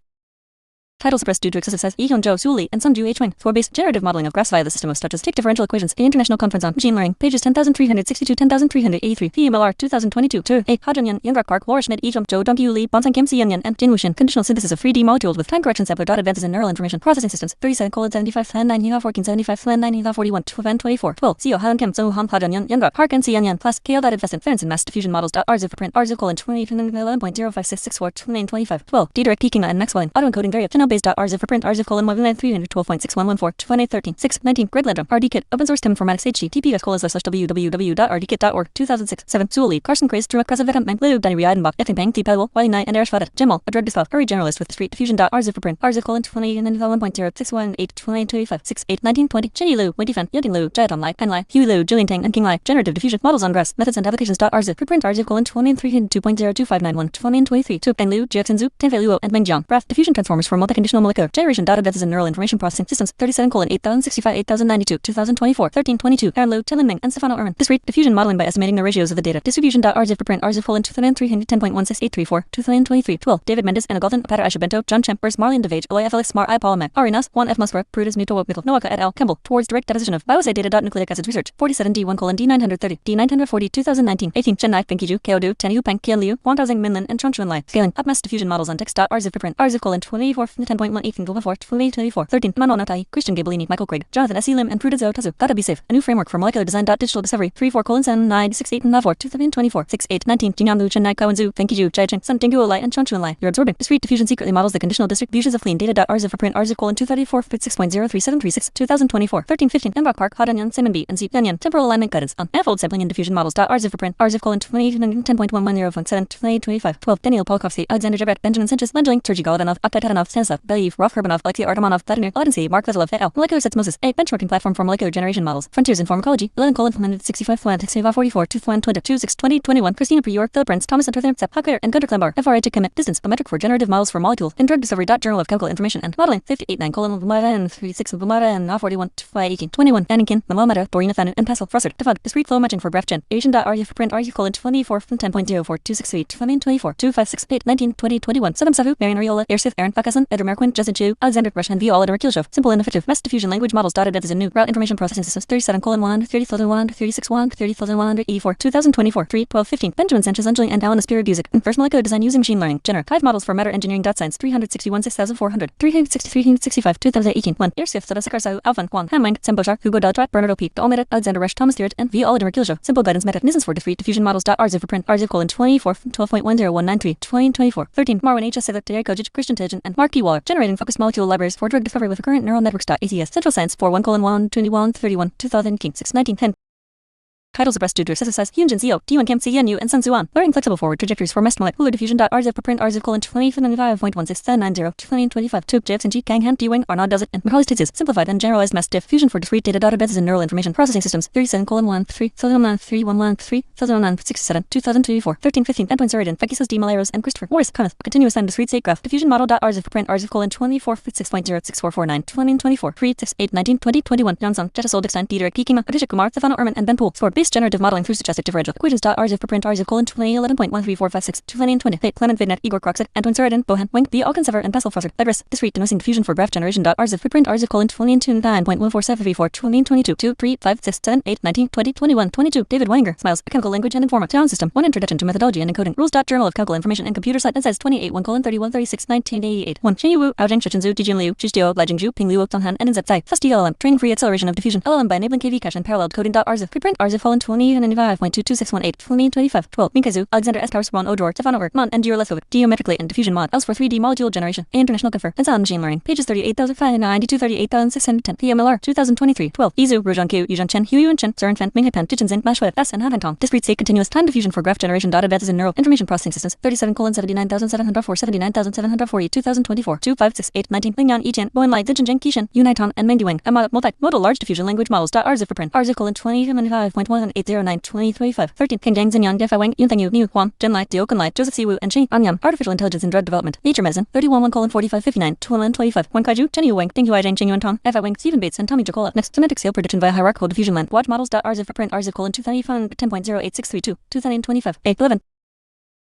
A: Title suppressed due to excessive size. Hyunjo Su Lee and Sungju H. Wang. For-based generative modeling of graphs via the system of structures. Take differential equations. The International Conference on Machine Learning. Pages 10,362, 10,383. PMLR 2022. 2. A. Ha Junyan, Young Park, Laura Schmidt, E. Jump, Jo Dongyu Lee, Bonsang Kim, Si Yan and Jin Wushin. Conditional synthesis of 3D molecules with time correction sampler. Advances in neural information processing systems. 37:75 Plan 9 1475 Plan 9 41 12 24 12. CO Han Kim So Han Ha Junyan, Young Park and Si Yan plus KL that invest in finance and mass diffusion models. RZ for print. RZ colon 2011.05664 2025 12. D direct peaking and Maxwell autoencoding variant channel based. RZ for print. RZ colon 312.6114 2013 6 19. Grid Landrum. RD Kit. Open source Tim Informatics HG. TPS:/www.rdkit.org 2006 7. Suoli. Carson Craze. Drew Krasavetam Bank. Liu Danny Riadenbach. Effing Bang. T Pelwell. Wiley Knight and Erish Fadat. Jimal. A drug dissolve. Hurry generalist with discrete diffusion. RZ for print. RZ colon 2011.0618 2025 6 8 19 20. Cheney Liu. Wendy Fan. Yuding Liu. Jayadon Lai. Pen Lai. Hugh Liu. Julian Tang and King Lai. Generative diffusion models on graphs. Methods and applications. RZ for print. RZ colon 23.2.02591 2023 2. And Liu. Jiaxin Zhu. Tenfei Luo and Meng Jiang. Graph diffusion transformers for multiconditional molecular generation. Advances in neural information processing systems. 37:8065 8092 2024 1322. Aaron Liu. Tenlin Meng and Stefano Erman. Discrete diffusion modeling by estimating the ratios of the data. Distribution.RZ for print. RZ colon 2310.16834 2023 12. David Mendes and Agolden. Pater Asha Bento. John Chempers. Marlene DeVage. Aloy Felix. Smart I. Paul Mac. Arinas. 1F Musquera. Prudis Mutual Middle. Noaka et al. Campbell. Towards direct deposition of biosite data. Nucleic acids research. 47D1 colon D930. D940 2019 18. Chen Nai. Pinkiju. Keodu. Tenyu Peng. Kian Liu. Wang Taozing Minlin and Chongchuan Lai. Scaling up mass diffusion models on text.RZ for print. RZ colon 2410.18 4 2024 13. Manuel Natai. Christian Gabellini. Michael Craig. Jonathan S. E. Lim and Prudizzo Tazu. Gotta be safe. A new framework for molecular design. Digital discovery. 34 colon 7 9 6 8 4 2024 6 8 19. Jinyan Lu. Chen Nai. Kao and Zhu. Fenkiju. Jai Cheng. Sun Dinguo Lai and Chongchuan Lai. You're absorbing. Discrete diffusion secretly models the conditional distributions of clean data.RZ for print. RZ colon 234 6.03736 2024 13 15. Mbok Park. Hadanyan. Simon B. and C. Yanyan. Temporal alignment guidance on manifold sampling and diffusion models.RZ for print. RZ colon 2010.110.7 2025 12. Daniel Polkovsky. Alexander Jebret. Benjamin Sanchez. Lengeling. Sergey Golovanov. Oktay Tatanov. Stanislav Believ. Rolf Herbanov. Alexei Artemonov. Vladimir Ladensky. Mark Veselov et al. Molecular Sets Moses. A benchmarking platform for molecular generation models. Frontiers in Pharmacology. 11 colon 165 44 2022 6 2021. Christina Prior. Philip Prince. Thomas Unterthem. Sepp Hucker and Gunter Klembar. FRA to commit distance. A metric for generative models for molecules in drug discovery. Journal of Chemical Information and Modeling. 589 colon Vumara and 36 Vumara and 41 18 21. Anakin. Mamamata. Borina Thanu and Passel. Frossard. Defunct. Discrete flow matching for GraphGen. Asian.RU for print. RU colon 24 from 10.04 268 2024 256 8 19 20 21. Sadam Savu. Marian Ariola. Airsith. Aaron Fakasan. Edgar Marquin. Justin Chu. Alexander Rush and V. Oliver Kilshov. Simple and effective mass diffusion language models. Advances in new route information processing systems. 37 colon 1 30,001 36 30,184 2024 3 12 15. Benjamin Sanchez Angeling and Alan Aspira Busic. First molecular design using machine learning. Generic. Hive models for matter engineering. Science 361 6400 363 2018 1. Airsith. Sadasakar Sau. Alvan Kwang. Hanmind. Semboshar. Hugo Daltrat. Bernardo P. Almeida. Alexander Rush. Thomas Stewart and V. Oliver Kilshov. Simple guidance mechanisms for discrete diffusion models.RZ for print. RZ colon 24 12.10193 2024 13. Marwan H. Sivik. Derek Kojic. Christian Tijan and Mark P. Waller. Generating focused molecule libraries for drug discovery with recurrent neural networks.ACS. Central Science 41 colon 1 21 31 2018 6 19 10. Title suppressed due to excessive size. Hyunjin Zio, T1 Kim Yu and Sun Suan. Learning flexible forward trajectories for Mestmolet. Hulu diffusion.RZ for print. RZ colon 2095.16790 2025 2. JX and G Kang Han D-Wing Arnaud does it and Macaulay Titzes. Simplified and generalized mass diffusion for discrete data databases and neural information processing systems. 37 colon 1 3 3 67 2024 13 15. Edwin Suridan, Fekisos D. Maleros and Christopher Morris Cometh. Continuous and discrete state graph. Diffusion model.RZ for print. RZ colon 24 6.06449 2024 3 6 8 19 20 21. Johnson, Jettisol Dixon, Dieter Kikima, Adishik Kumar, Stefano Erman and Ben Poole. Score based generative modeling through stochastic differential equations.RZ for print. RZ colon 2011.13456 2020 Hey, Clement Vidnet, Igor Kroxik, Antoine Suridan, Bohan, Wang, B. Alkensever and Basil Fosser. Edris, discrete denoising diffusion for graph generation.RZ for print. RZ colon 2029.14734 2022 2 3 5 6 7 8 19 20 21 22. David Weinger, Smiles, a chemical language and informa. Sound system. 1 introduction to methodology and encoding. Rules.Journal of Chemical Information and Computer Science. Says 28 1 colon 31 36 1988 1. Chen Wu, Aojing Shichinzu, Dijin Liu, Jishdio, Lajing Ju, Ping Liu, Tonghan, and Inzet Zai. Fast LLM. Training free acceleration of diffusion. LLM by enabling KV cache and paralleled coding.RZ. Preprint. RZ colon 2095.22618 2025 12. Minkazu, Alexander S. Kaus, Ron Odor, Stefano Ert, Mon, and Giro Leskovic. Geometrically and diffusion mod. Else for 3D molecule generation. International confer. And sound machine learning. Pages 38,592 38,610. PMLR 2023 12. Izu, Rujan Q, Yujan Chen, Hu Yuan Chen, Søren Fan, Minghe Pen, Tichenzin, Mashweb, S. and Havantong. Discrete state continuous time diffusion for graph generation. Advances in neural information processing systems. 37 colon 79,704 79,740 2024 2 5 6 8 19. Lingyan, Ichen, Bowen Lai, Zijin Kishan, Unaiton, and Mengdi Wang. Multimodal large diffusion language models.RZ for print. RZ colon 2025.1809 2025 13. Kengjang Zinyan, Defa Wang, Yun Thangyu, Niu Huang, Zhen Lai, Diokan Lai, Joseph Siwu, and Chi Anyam. Artificial intelligence in drug development. Nature medicine. 31 1 colon 4559 2025 1 Kaiju, Chenyu Wang, Ding Huai Zhang, Cheng Yuan Tong, Fa Wang, Stephen Bates, and Tommy Jacola. Next, semantic scale prediction via hierarchical diffusion land. Watch models.RZ for print. RZ colon 2025 10.08632 2025 8 11.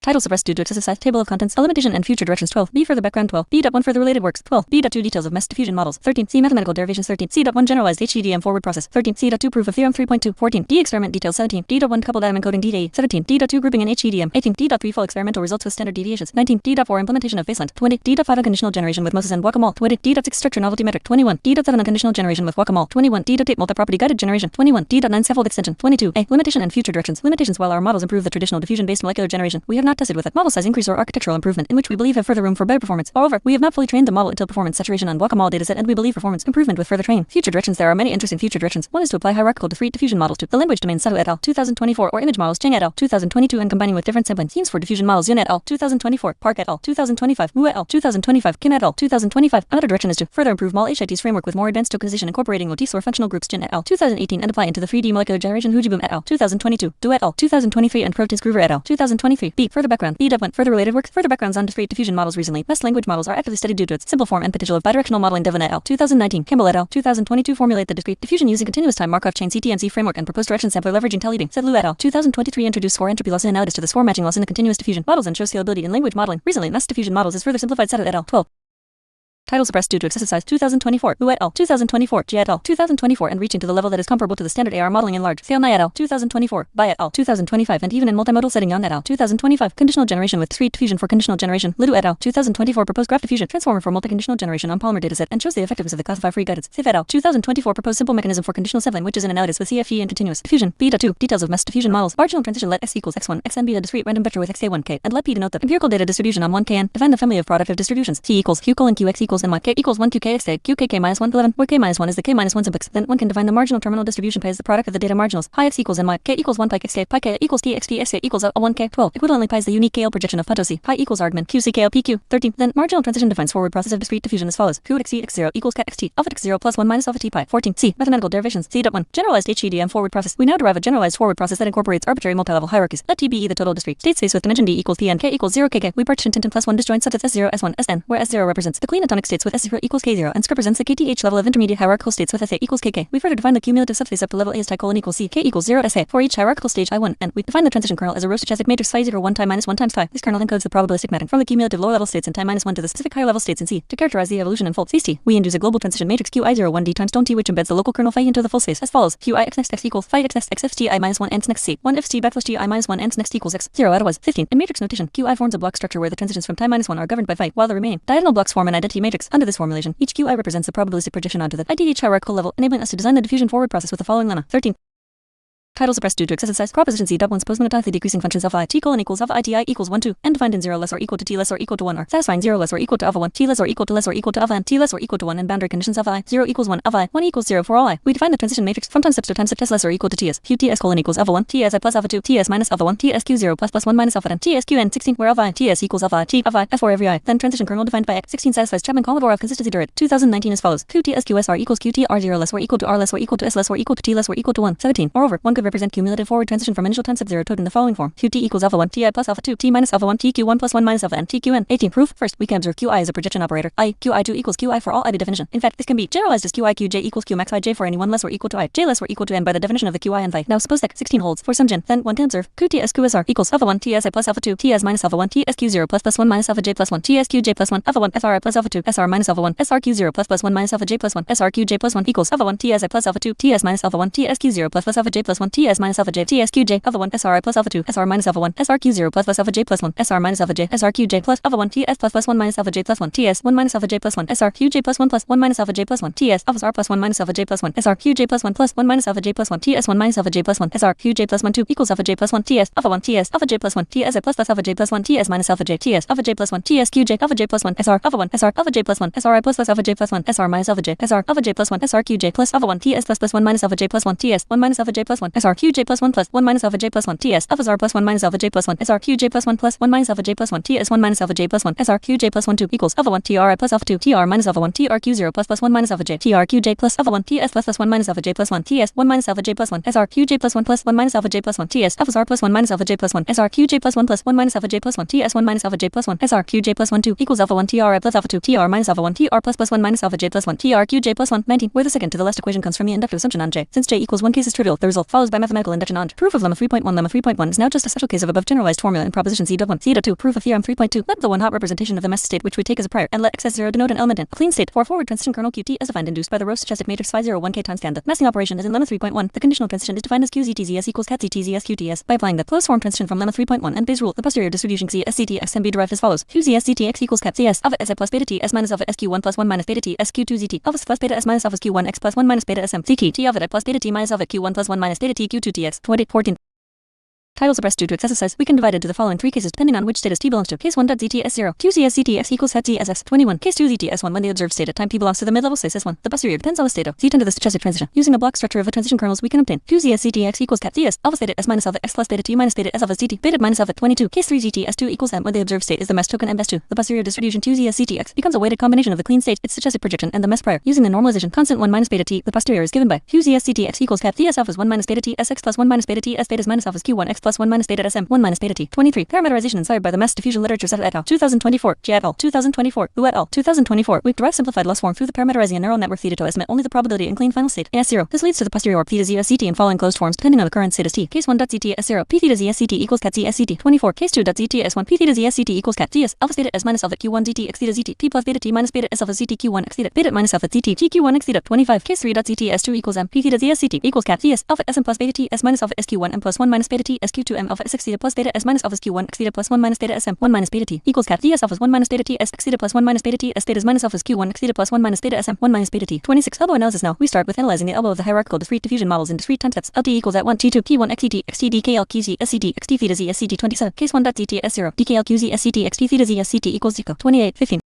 A: Title suppressed due to excessive size. Table of contents. A limitation and future directions. 12. B further background. 12. B.1 further related works. 12. B.2 details of mass diffusion models. 13. C mathematical derivations. 13. C.1 generalized HEDM forward process. 13. C.2 proof of theorem 3.2. 14. D experiment details. 17. D.1 coupled atom encoding DDE. 17. D.2 grouping in HEDM. 18. D.3 full experimental results with standard deviations. 19. D.4 implementation of baseline. 20. D.5 unconditional generation with Moses and Guacamole. 20. D.6 structure novelty metric. 21. D.7 unconditional generation with Guacamole. 21. D.8 multi-property guided generation. 21. D.9 scaffold extension. 22. A limitation and future directions. Limitations. While our models improve the traditional diffusion-based molecular generation, we have not tested with it model size increase or architectural improvement in which we believe have further room for better performance. Moreover, we have not fully trained the model until performance saturation on Guacamole dataset, and we believe performance improvement with further training. Future directions. There are many interesting future directions. One is to apply hierarchical discrete diffusion models to the language domain Sato et al. 2024 or image models Cheng et al. 2022 and combining with different sampling schemes for diffusion models Yun et al. 2024, Park et al. 2025, Wu et al. 2025, Kim et al. 2025. Another direction is to further improve MolHIT's framework with more advanced tokenization incorporating motifs or functional groups Jin et al. 2018 and apply into the 3D molecular generation Hujibum et al. 2022, Du et al. 2023 and Proteins Groover et al. 2023. B. Further background. B.1 further related works. Further backgrounds on discrete diffusion models recently. Best language models are actively studied due to its simple form and potential of bidirectional modeling. Devon et al. 2019, Campbell et al. 2022 formulate the discrete diffusion using continuous time Markov chain CTMC framework and proposed direction sampler leveraging teleading. Said Liu et al. 2023 introduced score entropy loss and analogous to the score matching loss in a continuous diffusion models and show scalability in language modeling. Recently, mass diffusion models is further simplified. Sato et al. 12. Title suppressed due to excessive size. 2024. Wu et al. 2024. Ji et al. 2024 and reaching to the level that is comparable to the standard AR modeling in large. Seonai et al. 2024. Bai et al. 2025 and even in multimodal setting Yan et al. 2025. Conditional generation with discrete diffusion for conditional generation. Lidu et al. 2024 proposed graph diffusion transformer for multiconditional generation on polymer dataset and shows the effectiveness of the classify free guidance. Sif et al. 2024 proposed simple mechanism for conditional sampling which is in analogous with CFE and continuous diffusion. Beta 2. Details of mass diffusion models. Marginal transition let x equals x1 xn beta discrete random vector with xa1k and let p denote the empirical data distribution on 1k and define the family of productive distributions. T equals q colon qx equals ny k equals 1 qkx qkk minus 1 11 where k minus 1 is the k minus 1 simplex. Then one can define the marginal terminal distribution pi as the product of the data marginals. Pi x equals ny k equals 1 pi xk pi k equals t x equals a 1k 12. Equivalently pi is the unique KL projection of Pato C. Pi equals argument q c KL pq 13. Then marginal transition defines forward process of discrete diffusion as follows. Q x x0 equals cat xt alpha x0 plus 1 minus alpha t pi 14. C. Mathematical derivations. C.1 generalized HEDM forward process. We now derive a generalized forward process that incorporates arbitrary multilevel hierarchies. Let T be the total discrete state space with dimension D equals T and K equals 0 kk. We partition Tintin plus 1 disjoint such as S0 S1 Sn where S0 represents the clean atomic states with S0 equals K0 and represents the KTH level of intermediate hierarchical states with SA equals KK. We further define the cumulative subspace up to level A as colon equals C, K equals 0 SA for each hierarchical stage I1, and we define the transition kernel as a row stochastic matrix phi 0 1 time minus 1 times phi. This kernel encodes the probabilistic mapping from the cumulative lower level states in time minus 1 to the specific higher level states in C to characterize the evolution in full space T. We induce a global transition matrix Qi0 1D times tone T which embeds the local kernel phi into the full space as follows. Qi x next x equals phi x next x if Ti minus 1 ends next C. 1 if T backslash Ti minus 1 ends next equals x. 0 otherwise. 15. In matrix notation, Qi forms a block structure where the transitions from time minus 1 are governed by phi, while the remaining diagonal blocks form an identity matrix. Under this formulation, each Qi represents the probabilistic projection onto the IDH hierarchical level, enabling us to design the diffusion forward process with the following lemma. 13. Title suppressed due to excessive size. Proposition C.1 suppose monotonically decreasing functions alpha I t colon equals alpha iti equals 1 2 and defined in 0 less or equal to t less or equal to 1 are satisfying 0 less or equal to alpha 1 t less or equal to alpha and t less or equal to 1 and boundary conditions alpha I 0 equals 1 alpha I 1 equals 0 for all I. We define the transition matrix from time steps to time step test less or equal to t as q t s colon equals alpha 1 t s I plus alpha 2 t s minus alpha 1 t s q0 plus 1 minus alpha n t s q n 16 where alpha I t s equals alpha I t alpha I f for every I. Then transition kernel defined by x 16 satisfies Chapman-Kolmogorov consistency duret 2019 as follows. Q t s q s r equals q t r 0 less or equal to r less or equal to s less or equal to t less or equal to 1. 17. Moreover, one could represent cumulative forward transition from initial time step 0 to in the following form. Qt equals alpha 1 ti plus alpha 2 t minus alpha 1 tq1 plus 1 minus alpha n tqn. 18. Proof. First, we can observe qi as a projection operator. I qi2 equals qi for all I by definition. In fact, this can be generalized as qi qj equals q max I j for any 1 less or equal to I, j less or equal to n by the definition of the qi and phi. Now suppose that 16 holds for some gen. Then one can observe qt s qsr equals alpha 1 ts I plus alpha 2 ts minus alpha 1 tsq0 plus 1 minus alpha j plus 1 tsqj plus 1 alpha 1 sri plus alpha 2 sr minus alpha 1 srq0 plus 1 minus alpha j plus 1 srqj plus 1 equals alpha 1 ts I plus alpha 2 ts minus alpha 1 tsq0 plus alpha j plus 1 ts minus alpha j tsqj alpha 1 sri plus alpha 2 sr minus alpha 1 srq0 plus alpha j plus 1 sr minus alpha j srqj plus alpha 1 ts plus 1 minus alpha j plus 1 ts 1 minus alpha j plus 1 srqj plus 1 minus alpha j plus 1 ts alpha r plus 1 minus alpha j plus 1 srqj plus 1 minus alpha j plus 1 ts 1 minus alpha j plus 1 srqj plus 1 2 equals alpha j plus 1 ts alpha 1 ts alpha j plus 1 ts I plus alpha j plus 1 ts minus alpha j ts alpha j plus 1 tsqj alpha j plus 1 sr alpha 1 sr alpha j plus 1 sri plus alpha j plus 1 sr minus alpha j sr alpha j plus 1 srqj plus alpha 1 ts plus 1 minus alpha j plus 1 ts 1 minus alpha j plus 1 srqj plus 1 minus alpha j plus 1 ts alpha r plus 1 minus alpha j plus 1 srqj plus 1 minus alpha j plus 1 ts 1 minus alpha j plus 1 srqj plus 1 2 equals alpha 1 tri plus alpha 2 tr minus alpha 1 trq0 plus 1 minus alpha j trqj plus alpha 1 ts plus 1 minus alpha j plus 1 ts 1 minus alpha j plus 1 srqj plus 1 minus alpha j plus 1 ts alpha r plus 1 minus alpha j plus 1 srqj plus 1 minus alpha j plus 1 ts 1 minus alpha j plus 1 srqj plus 1 2 equals alpha 1 tri plus alpha 2 tr minus alpha 1 tr plus 1 minus alpha j plus 1 trqj plus 1 19 where the second to the last equation comes from the inductive assumption on j. Since j equals 1 case is trivial, the result follows by mathematical induction onto. Proof of lemma 3.1. Lemma 3.1 is now just a special case of above generalized formula in proposition C.1. C.2. Proof of theorem 3.2. Let the one hot representation of the mass state which we take as a prior, and let x as 0 denote an element in a clean state. For forward transition kernel Qt as defined induced by the row stochastic matrix phi 0 1k times scan. The massing operation is in lemma 3.1. The conditional transition is defined as QZTZS equals cat ZTZS QTS. By applying the closed form transition from lemma 3.1 and Bayes rule, the posterior distribution CSCTX can be derived as follows. QZSCTX equals cat CS alpha S plus beta T S minus alpha SQ1 plus 1 minus beta T SQ2 ZT alpha plus beta S minus alpha Q1 X plus 1 minus beta SM ZT T alpha plus beta T minus alpha Q1 plus 1 minus beta T Q2 TX 2014. Title suppressed due to exercise. We can divide into the following three cases depending on which status t belongs to. Case 1. ZTS0. QCSCTX equals hat ZSX. 21. Case 2. ZTS1 when the observed state at time t belongs to the mid-level space S1. The posterior depends on the state of Z10 to the stochastic transition. Using the block structure of the transition kernels we can obtain QCSCTX equals cat ZS alpha theta S minus alpha X plus beta T minus beta S alpha ZT beta minus alpha 22. Case 3. ZTS2 equals M when the observed state is the mass token M S2. The posterior distribution QCSCTX becomes a weighted combination of the clean state, its stochastic projection, and the mass prior. Using the normalization constant 1 minus beta T, the posterior is given by QCSCTX equals cat ZS alphas 1 minus beta T SX plus 1 minus beta T S betas minus alphas Q1 X plus 1 minus beta SM 1 minus beta T. 23. Parameterization inspired by the mass diffusion literature set et al. 2024. J et al. 2024. Lu et al. 2024. We derive simplified loss form through the parameterizing a neural network theta to estimate only the probability in clean final state in S0. This leads to the posterior warp theta ZSCT in following closed forms depending on the current state as T. Case 1.ZTS0. P theta ZSCT equals cat ZSCT. 24. Case 2.ZTS1. P theta ZSCT equals cat ZS alpha theta S minus alpha Q1 ZT X theta ZT T plus beta T minus beta S alpha ZT Q1 X theta beta minus alpha ZT TQ1 X theta. 25. Case 3.ZTS2 equals M. P theta ZSCT equals cat ZS alpha SM plus beta T S minus alpha SQ1 M plus 1 minus beta T SQ2 M alpha S theta plus beta S minus alpha Q1 X theta plus 1 minus beta SM 1 minus beta T equals cat ZS alphas 1 minus beta T S X theta plus 1 minus beta T S betas minus alphas Q1 X theta plus 1 minus beta SM 1 minus beta T. 26. Elbow analysis. Now we start with analyzing the elbow of the hierarchical discrete diffusion models in discrete time steps. LT equals at 1 T2 P1 XT XT DKL QZ SCT XT theta Z SCT 27. Case 1.ZTS0 DKL QZ SCT XT theta Z SCT equals 0. 28. 15.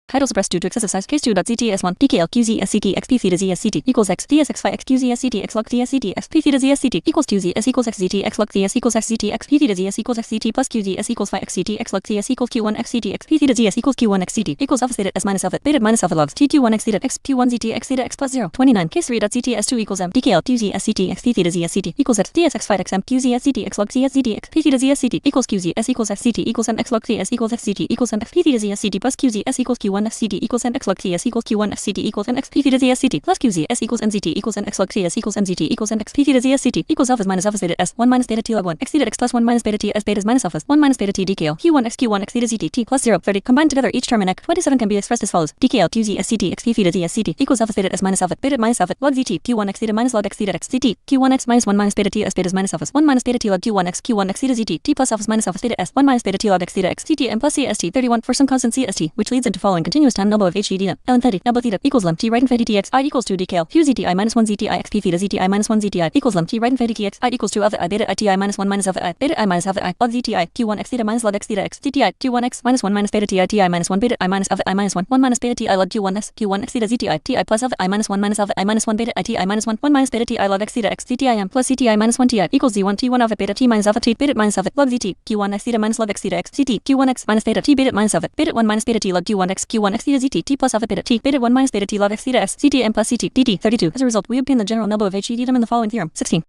A: Title suppressed due to excessive size. Case 2.ZTS1 DKL QZ SCT XP theta Z SCT equals X DSX phi X QZ SCT X log Z SCT X P theta Z SCT equals QZ S equals X ZT X log Z S equals X ZT X P theta Z S equals X ZT plus QZ S equals phi X ZT X log Z S equals Q1 X ZT X P theta Z S equals Q1 X ZT equals alpha theta S minus alpha beta minus alpha logs TQ1 X theta X Q1 ZT X theta X plus 0. 29. Case 3.ZTS2 equals M DKL QZ SCT X P theta Z SCT equals X DSX phi X M QZ SCT X log Z SCT X P theta Z SCT equals QZ S equals X ZT equals M X log Z S equals X ZT equals M X P theta Z SCT plus QZ S equals Q1 X ZT equals M X log Z S equals Q1 X ZT equals M X P theta Z SCT plus QZ S equals M ZT equals M X log Z S equals M ZT equals M X P theta Z SCT equals alphas minus alphas beta S 1 minus beta T log 1 X theta X plus 1 minus beta T S betas minus alphas 1 minus beta T DKL Q1 X Q1 X theta ZT T plus 0. 30. Combined together each term in X 27 can be expressed as follows. DKL QZ SCT X P theta Z SCT equals alpha theta S minus alpha beta minus alpha log ZT Q1 X theta minus log X theta X ZT Q1 X minus 1 minus beta T S betas minus alphas 1 minus beta T log Q1 X Q1 X theta ZT T plus alphas minus alphas beta S 1 minus beta T log X theta X ZT M plus CST 31 for some constant CST which leads into following continuous time number of HGD L infinity double theta equals lem T right infinity X I equals 2 DKL QZTI minus 1 ZTI X P theta ZTI minus 1 ZTI equals lem T right infinity X I equals 2 alpha I beta I TI minus 1 minus alpha I beta I minus alpha I log ZTI Q1 X theta minus log X theta X ZTI Q1 X minus 1 minus beta Ti TI minus 1 beta I minus alpha I minus 1 1 minus beta Ti log Q1 X Q1 X theta ZTI TI plus alpha I minus 1 minus alpha I minus 1 beta I TI minus 1 1 minus beta Ti log X theta X ZTI M plus CTI minus 1 TI equals Z1 T1 alpha beta T minus alpha T beta minus alpha log ZT Q1 X theta minus log X theta X ZT Q1 X minus beta T beta minus alpha beta 1 minus beta T log Q1 X Q1 X theta ZT T plus alpha beta T beta 1 minus beta T log X theta S ZT M plus CT DT 32. As a result, we obtain the general number of HGD in the following theorem. 16.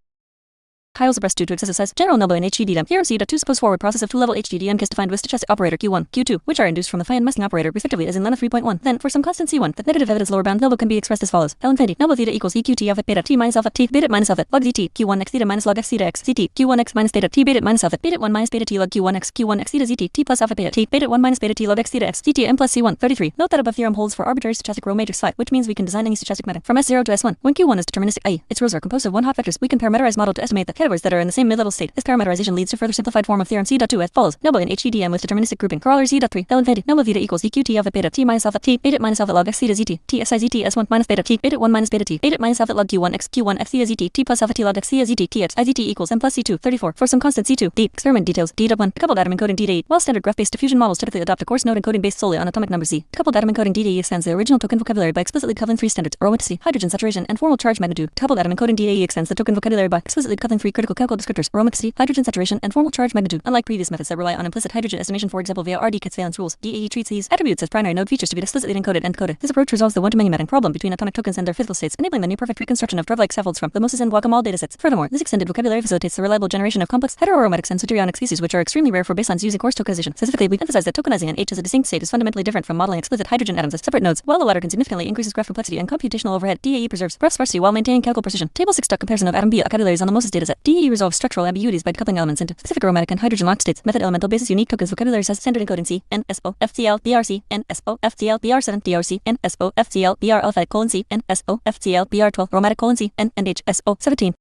A: Title suppressed due to excessive size. General number in HGDM. Theorem C.2 suppose forward process of two-level HGDM is defined with stochastic operator Q1, Q2, which are induced from the phi and massing operator respectively as in lemma 3.1. Then, for some constant C1, the negative evidence lower bound number can be expressed as follows. L infinity number theta equals EQT alpha beta T minus alpha T beta minus alpha log ZT Q1 X theta minus log X theta X ZT Q1 X minus beta T beta minus alpha beta 1 minus beta T log Q1 X Q1 X theta ZT T plus alpha beta T beta 1 minus beta T log X theta X ZT M plus C1. 33. Note that above theorem holds for arbitrary stochastic row matrix phi, which means we can design any stochastic mapping from S0 to S1. When Q1 is deterministic, i.e., its rows are composed of one hot vectors, we can parameterize model to estimate the categories that are in the same mid-level state. This parameterization leads to further simplified form of theorem C.2 as follows. Number in HGDM with deterministic grouping. Corollary C.3. L infinity number theta equals EQT alpha beta T minus alpha T beta minus alpha log X theta ZT T SI ZT S1 minus beta T beta 1 minus beta T beta minus alpha log Q1 X Q1 X theta ZT T plus alpha T log X theta ZT T X I ZT equals M plus C2. 34. For some constant C2. D. Experiment details. D.1. Coupled atom encoding D.8. While standard graph-based diffusion models typically adopt a coarse node encoding based solely on atomic number Z, coupled atom encoding D.8 extends the original token vocabulary by explicitly coupling three standards: aromaticity, hydrogen saturation, and formal charge magnitude. Coupled atom encoding D.8 extends the token vocabulary by explicitly coupling three critical chemical descriptors, aromaticity, hydrogen saturation, and formal charge magnitude. Unlike previous methods that rely on implicit hydrogen estimation, for example via RD-Kit valence rules, DAE treats these attributes as primary node features to be explicitly encoded and coded. This approach resolves the one-to-many mapping problem between atomic tokens and their physical states, enabling the near-perfect reconstruction of drug-like scaffolds from the MOSES and Guacamole datasets. Furthermore, this extended vocabulary facilitates the reliable generation of complex heteroaromatics and deuterionic species, which are extremely rare for baselines using coarse tokenization. Specifically, we emphasize that tokenizing an H as a distinct state is fundamentally different from modeling explicit hydrogen atoms as separate nodes. While the latter can significantly increase graph complexity and computational overhead, DAE preserves rough sparsity while maintaining chemical precision. Table 6. Comparison of atom B vocabularies on the MOSES dataset. DAE resolves structural ambiguities by decoupling elements into specific aromatic and hydrogen locked states. Method elemental basis unique tokens vocabularies has standard encoding C, N, S, O, FTL, BRC, N, S, O, FTL, BR7, DRC, N, S, O, FTL, BR alpha colon C, N, S, O, FTL, BR12, aromatic colon C, N, H, S, O, 17.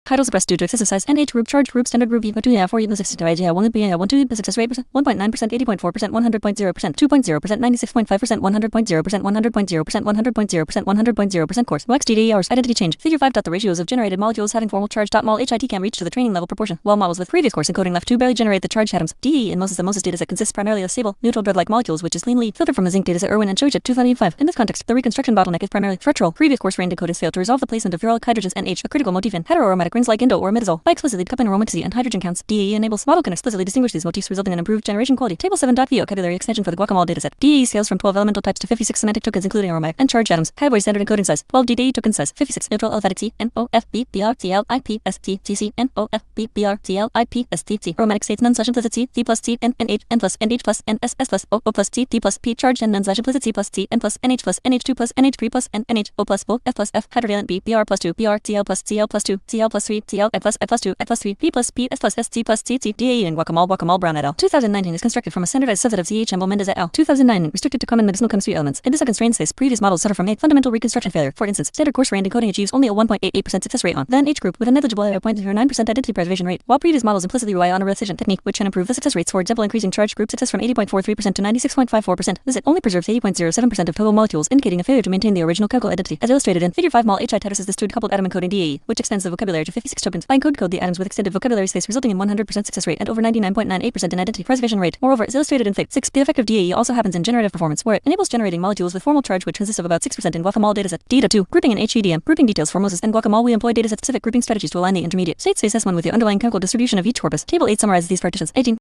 A: Titles suppressed due to excessive size. NH group charge group standard group EVA 2 4 EVA 6 IGA 1 BA 1 2 success rate 1.9% 80.4% 100.0% 2.0% 96.5% 100.0% 100.0% 100.0% 100.0% course. Wax GDERs identity change. Figure 5. The ratios of generated molecules having formal charge. MolHIT can reach to the training level proportion. While models with previous course encoding left to barely generate the charged atoms. DE in MOSES. The MOSES dataset consists primarily of stable, neutral drug-like molecules, which is cleanly filtered from the zinc dataset Irwin and Choichit 2005. In this context, the reconstruction bottleneck is primarily structural. Previous course range encodings failed to resolve the placement of uralic hydrogens NH, a critical motif in heteroaromatic rings like indo or imidazole. By explicitly decoupling aromaticity and hydrogen counts, DAE enables model can explicitly distinguish these motifs, resulting in improved generation quality. Table 7. Vocabulary extension for the Guacamole dataset. DAE scales from 12 elemental types to 56 semantic tokens, including aromatic and charged atoms. Category standard encoding size. 12 DAE token size. 56 neutral alphatic C, N, O, F, B, BR, CL, IP, ST, TC, N, O, F, B, BR, CL, IP, ST, T. Aromatic states non/implicit C, T plus T, N, NH, N plus, NH plus, N, S, S plus, O, O plus T, T plus P, charged and non/implicit C plus T, N plus, NH plus, NH2 plus, NH3 plus, N, NH, O plus, O, F plus, F, hydrovalent B, BR plus 2, BR, CL plus, CL plus 2, CL plus 3, CL, I plus 2, I plus 3, P plus P, S plus S, T plus T, T, DAE and Guacamole Brown et al. 2019 is constructed from a standardized subset of CH and Mendez et al. 2009 restricted to common medicinal chemistry elements. In this constraint space, previous models suffer from a fundamental reconstruction failure. For instance, standard course range encoding achieves only a 1.88% success rate on the H group with a negligible 0.09% identity preservation rate, while previous models implicitly rely on a rescission technique which can improve the success rates, for example increasing charge group success from 80.43% to 96.54%. This only preserves 80.07% of total molecules, indicating a failure to maintain the original chemical identity. As illustrated in Figure 5, MolHIT addresses this to decoupled atom encoding DAE, which extends the vocabulary to 56 tokens. By encode the atoms with extended vocabulary space, resulting in 100% success rate and over 99.98% in identity preservation rate. Moreover, as illustrated in Fig. 6, the effect of DAE also happens in generative performance, where it enables generating molecules with formal charge, which consists of about 6% in Guacamole dataset. Data 2. Grouping in HEDM. Grouping details for MOSES and Guacamole. We employ dataset-specific grouping strategies to align the intermediate state space S1 with the underlying chemical distribution of each corpus. Table 8 summarizes these partitions. 18.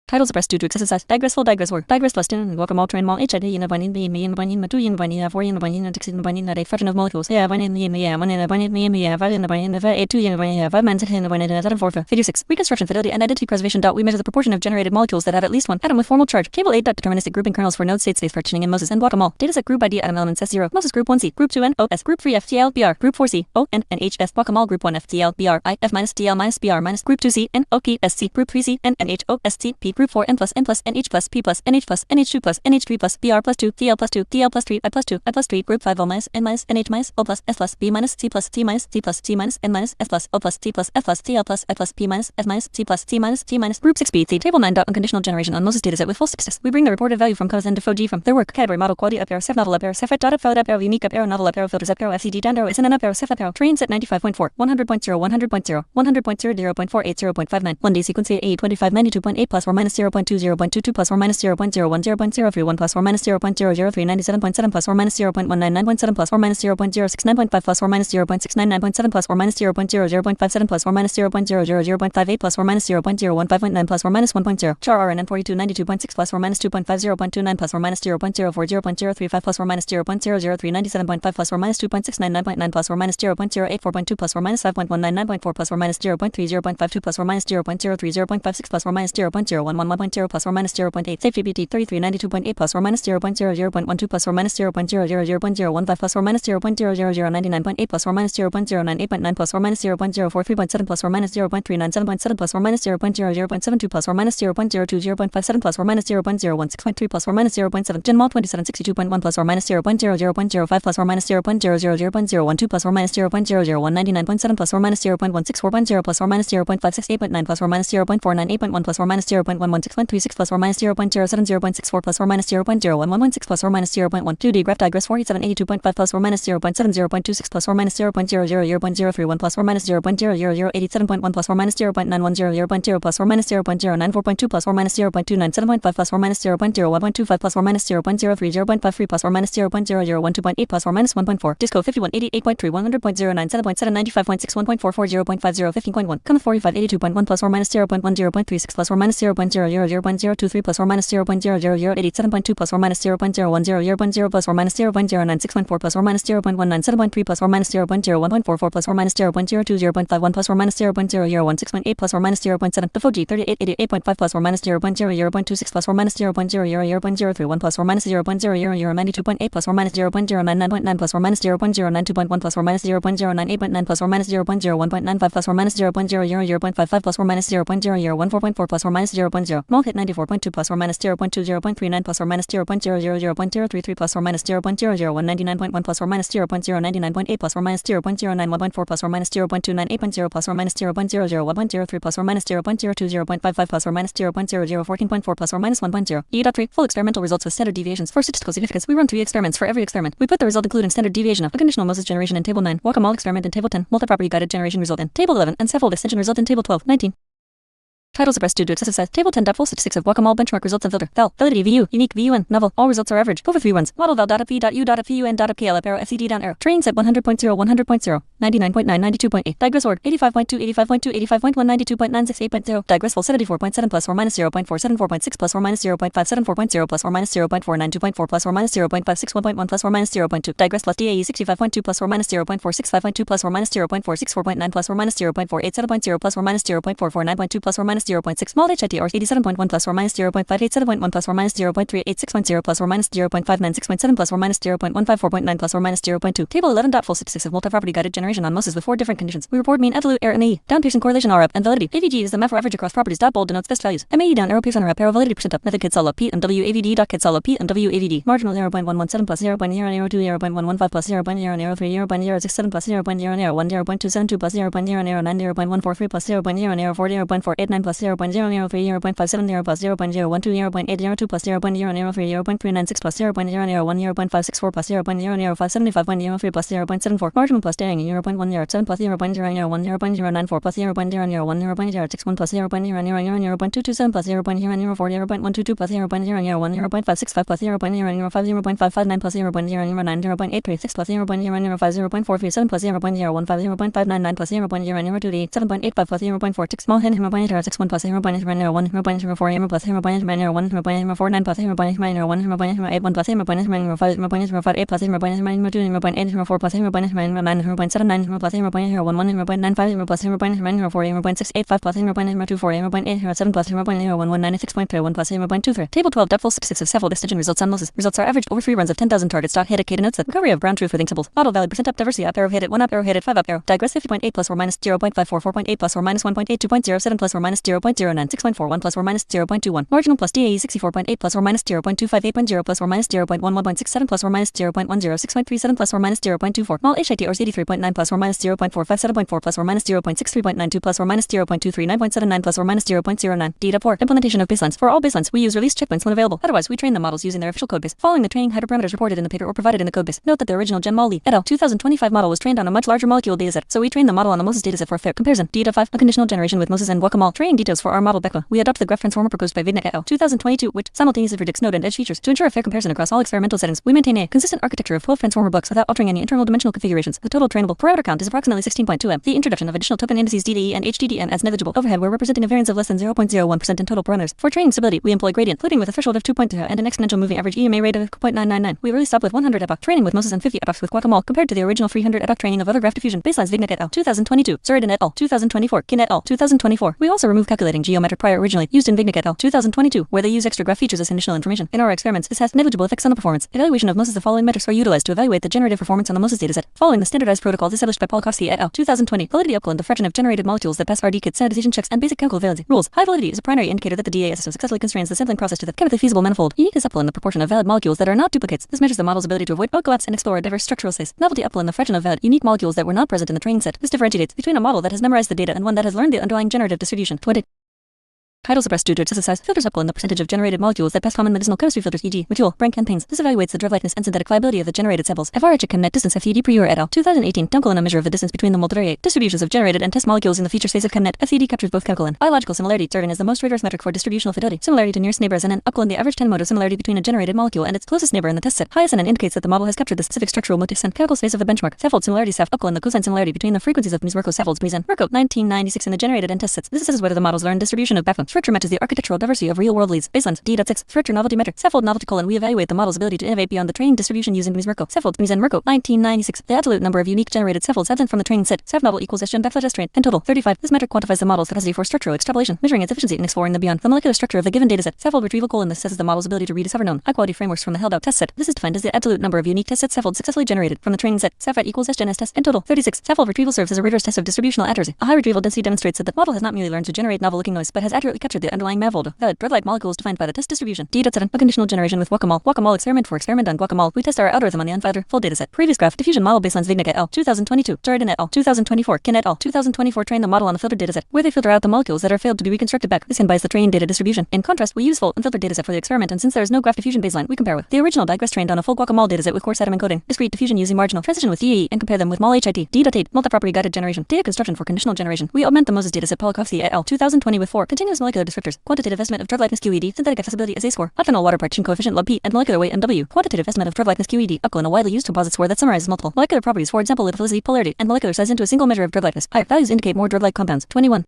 A: Titles suppressed due to excessive size. Digress full digress word. Digress plus tin Guacamole train mol HID in a binding B me in binding matu in binding 4 in binding and 6 in binding a fraction of molecules. Yeah, binding me yeah, one in a binding me 5 in the binding 8 2 in binding 5 man 6 in the binding and 4. Figure 6. Reconstruction fidelity and identity preservation. We measure the proportion of generated molecules that have at least one atom with formal charge. Table 8. Deterministic grouping kernels for node state space partitioning in MOSES and Guacamole. Dataset group ID atom elements S0. MOSES group 1C. Group 2 N O S. Group 3 FTL BR. Group 4C O N and H S. Guacamole group 1 FTL BR I F minus TL minus BR minus. Group 2C N O P SC. Group 3C N and H O S T P. Group 4 N plus NH plus P plus NH plus NH2 plus NH3 plus BR plus 2 TL plus 2 TL plus 3 I plus 2 I plus 3. Group 5 O minus N minus NH minus O plus S plus B minus C plus T minus T plus T minus N minus F plus O plus T plus F plus TL plus I plus P minus F minus T plus T minus T minus. Group 6B. C. Table 9. Unconditional generation on MOSES dataset with full success. We bring the reported value from Cos and Defoe G from their work. Category model quality up arrow Ceph novel up arrow Ceph dot up arrow unique up arrow novel up arrow filters up arrow FCG down arrow SNN up arrow Ceph up arrow train set 95.4 100.0 100.0 100.0 0.48 0.59 1 day sequence A 25 92.8 plus or minus 0.2 0.22 plus or minus 0.01 0.031 plus or minus 0.003 97.7 plus or minus 0.199.7 plus or minus 0.0695 plus or minus 0.699.7 plus or minus 0.0057 plus or minus 0.000.58 plus or minus 0.015.9 plus or minus 1.0 char RNN 4292.6 plus or minus 2.50.29 plus or minus 0.040.035 plus or minus 0.00397.5 plus or minus 2.699.9 plus or minus 0.084.2 plus or minus 5.199.4 plus or minus 0.30.52 plus or minus 0.030.56 plus or minus 0.0111.0 plus or minus 0.8 safety BT 3392.8 plus or minus 0.00.12 plus or minus 0.000.015 plus or minus 0.00099.8 plus or minus 0.098.9 plus or minus 0.043.7 plus or minus 0.397.7 plus or minus 0.00.72 plus or minus 0.020.57 plus or minus 0.0163 plus or minus 0.7 Genmol 2762.1 plus or minus 0.00.05 plus or minus 0.000.012 plus or minus 0.00199.7 plus or minus 0.164.0 plus or minus 0.568.9 plus or minus 0.498.1 plus or minus 0.1 0.11636 plus or minus 0.070.64 plus or minus 0.01116 plus or minus 0.1. 2D graph digress 4782.5 plus or minus 0.70.26 plus or minus 0.000.031 plus or minus 0.00087.1 plus or minus 0.9100.0 plus or minus 0.094.2 plus or minus 0.297.5 plus or minus 0.01.25 plus or minus 0.030.53 plus or minus 0.0012.8 plus or minus 1.4. Disco 5188.3 100.097.795.6.1.440.50.1. Cometh 4582.1 plus or minus 0.10.36 plus or minus 0.000.023 plus or minus 0.00087.2 plus or minus 0.010.0 plus or minus 0.096.4 plus or minus 0.197.3 plus or minus 0.01.44 plus or minus 0.020.51 plus or minus 0.00168 plus or minus 0.7. The FOG 3888.5 plus or minus 0.000.26 plus or minus 0.000.031 plus or minus 0.00092.8 plus or minus 0.099.9 plus or minus 0.092.1 plus or minus 0.098.9 plus or minus 0.01.95 plus or minus 0.000.55 plus or minus 0.00014.4 plus or minus 0.0. MolHIT 94.2 plus or minus 0.20.39 plus or minus 0.000.033 plus or minus 0.00199.1 plus or minus 0.099.8 plus or minus 0.091.4 plus or minus 0.298.0 plus or minus 0.001.03 plus or minus 0.020.55 plus or minus 0.0014.4 plus or minus 1.0. E.3. Full experimental results with standard deviations. For statistical significance, we run 3 experiments for every experiment. We put the result including standard deviation of a conditional Moses generation in Table 9, Guacamole experiment in Table 10, multi-property guided generation result in Table 11, and scaffold extension result in Table 12, 19. Title suppressed due to excessive size. Table 10. Full statistics of Guacamole benchmark results and filter. Val. Validity VU. Unique VUN. Novel. All results are average. Over 3 runs. Model val.p.u.fun.pl up arrow FCD down arrow. Training set 100.0 100.0 99.9 92.8. Digress org 85.2 85.2 85.1 92.968.0. Digress full set 84.7 plus or minus 0.474.6 plus or minus 0.574.0 plus or minus 0.492.4 plus or minus 0.561.1 plus or minus 0.2. Digress plus DAE 65.2 plus or minus 0.465.2 plus or minus 0.464.9 plus or minus 0.487.0 plus or minus 0.449.2 plus or minus 0.6. MolHIT or 87.1 plus or minus 0.587.1 plus or minus 0.386.0 plus or minus 0.596.7 plus or minus 0.154.9 plus or minus 0.2. Table 11. Full statistics of multi-property guided generation on Moses with 4 different conditions. We report mean, absolute, error, and AE. Down Pearson correlation RUP and validity. AVG is the macro average across properties. Bold denotes best values. MAE down arrow Pearson RUP arrow validity percent up. Method kit solo P and WAVD dot kit solo P and WAVD. Marginal 0.117 plus 0.002 0.115 plus 0.003 0.067 plus 0.001 0.272 plus 0.009 0.143 plus 0.004 0.489 plus 0.003 0.570 plus 0.012 0.802 plus 0.003 0.396 plus 0.001 0.564 plus 0.00575.03 plus 0.74. Marginal plus daring 0.107 plus 0.001 0.094 plus 0.001 0.061 plus 0.000.227 plus 0.004 0.122 plus 0.001 0.565 plus 0.005 0.559 plus 0.009 0.836 plus 0.005 0.437 plus 0.015 0.599 plus 0.002 7.85 plus 0.46. Small hin 0.061 plus 0.001 0.04 plus 0.001 0.049 plus 0.001 0.081 plus 0.005 0.058 plus 0.002 0.804 plus 0.009 plus 0.011 0.95 plus 0.004 0.685 plus 0.024 0.807 plus 0.01196.31 plus 0.23. Table 12. Full statistics of scaffold extension results on Moses. Results are averaged over 3 runs of 10,000 targets. HIT K denotes that recovery of ground truth with symbols. Model valid percent up diversity up arrow hit it 1 up arrow hit it 5 up arrow. Digress 50.8 plus or minus 0.54 4.8 plus or minus 1.82.07 plus or minus 0.096.41 plus or minus 0.21. Marginal plus DAE 64.8 plus or minus 0.258.0 plus or minus 0.11.67 plus or minus 0.106.37 plus or minus 0.24. MolHIT or 83.9 plus or minus 0.457.4 plus or minus 0.63.92 plus or minus 0.239.79 plus or minus 0.09. D.4. Implementation of baselines. For all baselines, we use release checkpoints when available. Otherwise, we train the models using their official codebase, following the training hyperparameters reported in the paper or provided in the codebase. Note that the original MolHIT et al. 2025 model was trained on a much larger molecule dataset, so we trained the model on the Moses dataset for a fair comparison. D.5. A conditional generation with Moses and Guacamole. Training details for our model BECMA. We adopt the graph transformer proposed by Vignet et al. 2022, which simultaneously predicts node and edge features. To ensure a fair comparison across all experimental settings, we maintain a consistent architecture of 12 transformer blocks without altering any internal dimensional configurations. The total trainable parameter count is approximately 16.2 m. The introduction of additional token indices DDE and HDDM adds negligible overhead where representing a variance of less than 0.01% in total parameters. For training stability, we employ gradient, including with a threshold of 2.0 and an exponential moving average EMA rate of 0.999. We released up with 100 epoch training with Moses and 50 epochs with Guacamole compared to the original 300 epoch training of other graph diffusion. Baselines Vignet et al. 2022, Zuridan et al. 2024, Kin et al. 2024. We also remove calculating geometric prior originally used in Vignet et al. 2022, where they use extra graph features as initial information. In our experiments, this has negligible effects on the performance. Evaluation of Moses. The following metrics are utilized to evaluate the generative performance on the Moses dataset, following the standardized protocols established by Polakowski et al. 2020. Validity upload the fraction of generated molecules that pass RD kit sanitization checks and basic chemical valency rules. High validity is a primary indicator that the DA system successfully constrains the sampling process to the chemically feasible manifold. Uniqueness upload the proportion of valid molecules that are not duplicates. This measures the model's ability to avoid collapse and explore a diverse structural space. Novelty upload the fraction of valid unique molecules that were not present in the training set. This differentiates between a model that has memorized the data and one that has learned the underlying generative distribution. 20. Tidal suppressed due to excessive size. Filters upload the percentage of generated molecules that pass common medicinal chemistry filters, e.g., ritual, Brank, and pains. This evaluates the drug likeness and synthetic viability of the generated samples. Hierarchical net distance FED per et al. 2018. Chemical a measure of the distance between the multivariate distributions of generated and test molecules in the feature space of ChemNet. FED captures both chemical and biological similarity, serving as the most rigorous metric for distributional fidelity. Similarity to nearest neighbors and upload the average 10 mode of similarity between a generated molecule and its closest neighbor in the test set. Highest and indicates that the model has captured the specific structural motifs and chemical space of the benchmark. Saffold similarity saf upload the cosine similarity between the frequencies of Merco Saffold's and Merco 1996 in the generated and test sets. This assesses whether the models learn distribution of backbone. Structure matches the architectural diversity of real-world leads. Baselines D.6. Structure novelty metric. Saffold novelty colon. We evaluate the model's ability to innovate beyond the training distribution using Merco. Saffold and Merco 1996. The absolute number of unique generated Saffolds absent from the training set. Saf novel equals S gen backslash S train. And total 35. This metric quantifies the model's capacity for structural extrapolation, measuring its efficiency in exploring the beyond the molecular structure of the given dataset. Saffold retrieval colon. This assesses the model's ability to rediscover known high-quality frameworks from the held-out test set. This is defined as the absolute number of unique test sets Saffold successfully generated from the training set. Safrat equals S gen S test. And total 36. Saffold retrieval serves as a rigorous test of distributional accuracy. A high retrieval density demonstrates that the model has not merely learned to generate novel-looking noise, but has accurately captured the underlying manifold of valid drug-like molecules defined by the test distribution. D.7. A conditional generation with guacamole. Guacamole experiment for experiment on guacamole. We test our algorithm on the unfiltered full dataset. Previous graph. Diffusion model baselines Vignick et al. 2022. Jordan et al. 2024. Kin et al. 2024. Train the model on the filtered dataset, where they filter out the molecules that are failed to be reconstructed back. This can bias the trained data distribution. In contrast, we use full unfiltered dataset for the experiment, and since there is no graph diffusion baseline, we compare with the original digress trained on a full guacamole dataset with coarse atom encoding, discrete diffusion using marginal transition with DAE, and compare them with MolHIT. D.8. Multi-property guided generation. Data construction for conditional generation. We augment the Moses dataset Polikovsky et al. 2020 with 4 continuous molecular descriptors, quantitative estimate of drug likeness QED, synthetic accessibility as A-score, hot phenol water partition coefficient log P, and molecular weight MW. Quantitative estimate of drug likeness QED, upload a widely used composite score that summarizes multiple molecular properties, for example, lipophilicity, polarity, and molecular size into a single measure of drug likeness. Higher values indicate more drug-like compounds. 21.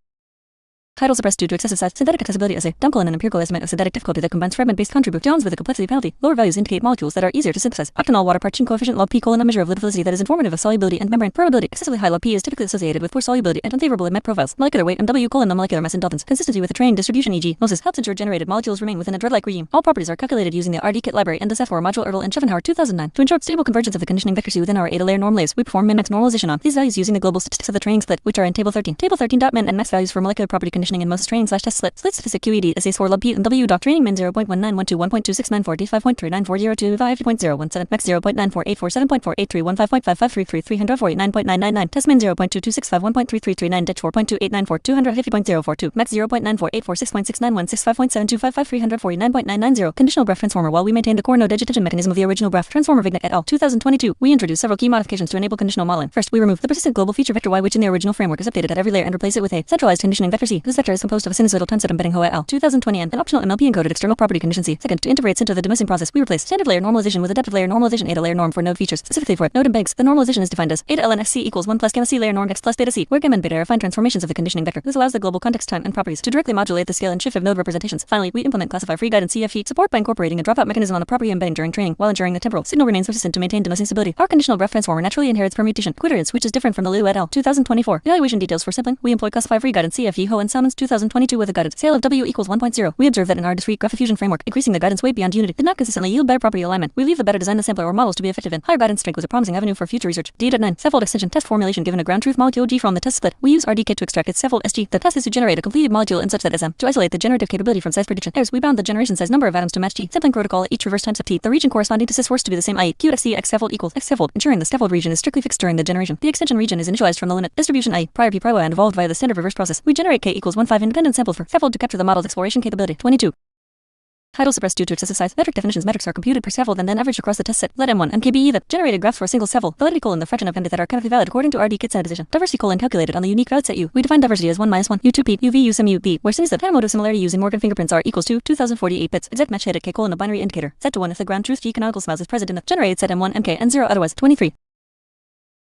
A: Tidal suppressed due to excessive size. Synthetic accessibility assay. Dump an empirical estimate of synthetic difficulty that combines fragment-based contribute Jones with a complexity penalty. Lower values indicate molecules that are easier to synthesize. Octanol water partition coefficient log P colon a measure of lipophilicity that is informative of solubility and membrane permeability. Excessively high log P is typically associated with poor solubility and unfavorable met profiles. Molecular weight MW colon the molecular mass in Daltons. Consistency with the trained distribution, e.g. Moses helps ensure generated molecules remain within a drug-like regime. All properties are calculated using the RD kit library and the Ceph module Ertl and Schopenhauer 2009. To ensure stable convergence of the conditioning vector C within our eta-layer norm layers, we perform min-max normalization on these values using the global statistics of the training split, which are in table 13. Table 13.min and max values for molecular property conditioning in most training/test split. Split statistic QED as A4 log P and W dot training min 0.1912.12694 D5.39402 5.017 max 0.94847.48315.5533 349.999 test min 0.2265 1.3339 ditch 4.2894 250.042 max 0.94846.69165.725 349.990 conditional graph transformer. While we maintain the core node digitation mechanism of the original graph transformer Vignick et al. 2022, we introduce several key modifications to enable conditional modeling. First, we remove the persistent global feature vector Y, which in the original framework is updated at every layer, and replace it with a centralized conditioning vector C. This vector is composed of a sinusoidal time set embedding Ho et al. 2020 and an optional MLP encoded external property condition C. Second, to integrate into the demissing process, we replace standard layer normalization with adaptive layer normalization eta layer norm for node features. Specifically for node embeddings, the normalization is defined as eta ln x c equals 1 plus gamma c layer norm x plus beta c, where gamma and beta are affine transformations of the conditioning vector. This allows the global context, time, and properties to directly modulate the scale and shift of node representations. Finally, we implement classify free guidance CFE support by incorporating a dropout mechanism on the property embedding during training, while ensuring the temporal signal remains persistent to maintain demissing stability. Our conditional graph transformer naturally inherits permutation equivariance, which is different from the Liu et al. 2024 evaluation details for sampling. We employ classify free guidance CFE Ho and Salmons 2022 with a guidance scale of W equals 1.0. We observe that in our discrete graph diffusion framework, increasing the guidance weight beyond unity did not consistently yield better property alignment. We leave the better design the sampler or models to be effective in. Higher guidance strength was a promising avenue for future research. D.9 Saffold extension test formulation given a ground truth molecule G from the test split. We use RD kit to extract its Saffold SG. The task is to generate a completed molecule in subset SM. To isolate the generative capability from size prediction. As we bound the generation size number of atoms to match T. Sampling protocol at each reverse time sub T. The region corresponding to cis force to be the same, i.e. Q x C x Saffold equals x Saffold, ensuring the Saffold region is strictly fixed during the generation. The extension region is initialized from the limit distribution, i.e. prior P prior and evolved via the standard reverse process. We generate K equals 1,5 independent samples for Saffold to capture the model's exploration capability. 22. Tidal suppressed due to excessive size. Metric definitions metrics are computed per Saffold and then averaged across the test set. Let M1 and KBE the generated graphs for a single Saffold. Validity colon the fraction of MD that are chemically valid according to RD kit sanitization. Diversity colon calculated on the unique valid set U. We define diversity as 1 minus 1 U2P UV U sum U B, where since the time mode of similarity using Morgan fingerprints are equals to 2048 bits. Exact match hit at K colon a binary indicator. Set to 1 if the ground truth G canonical smiles is present in the generated set M1 MK and 0 otherwise. 23.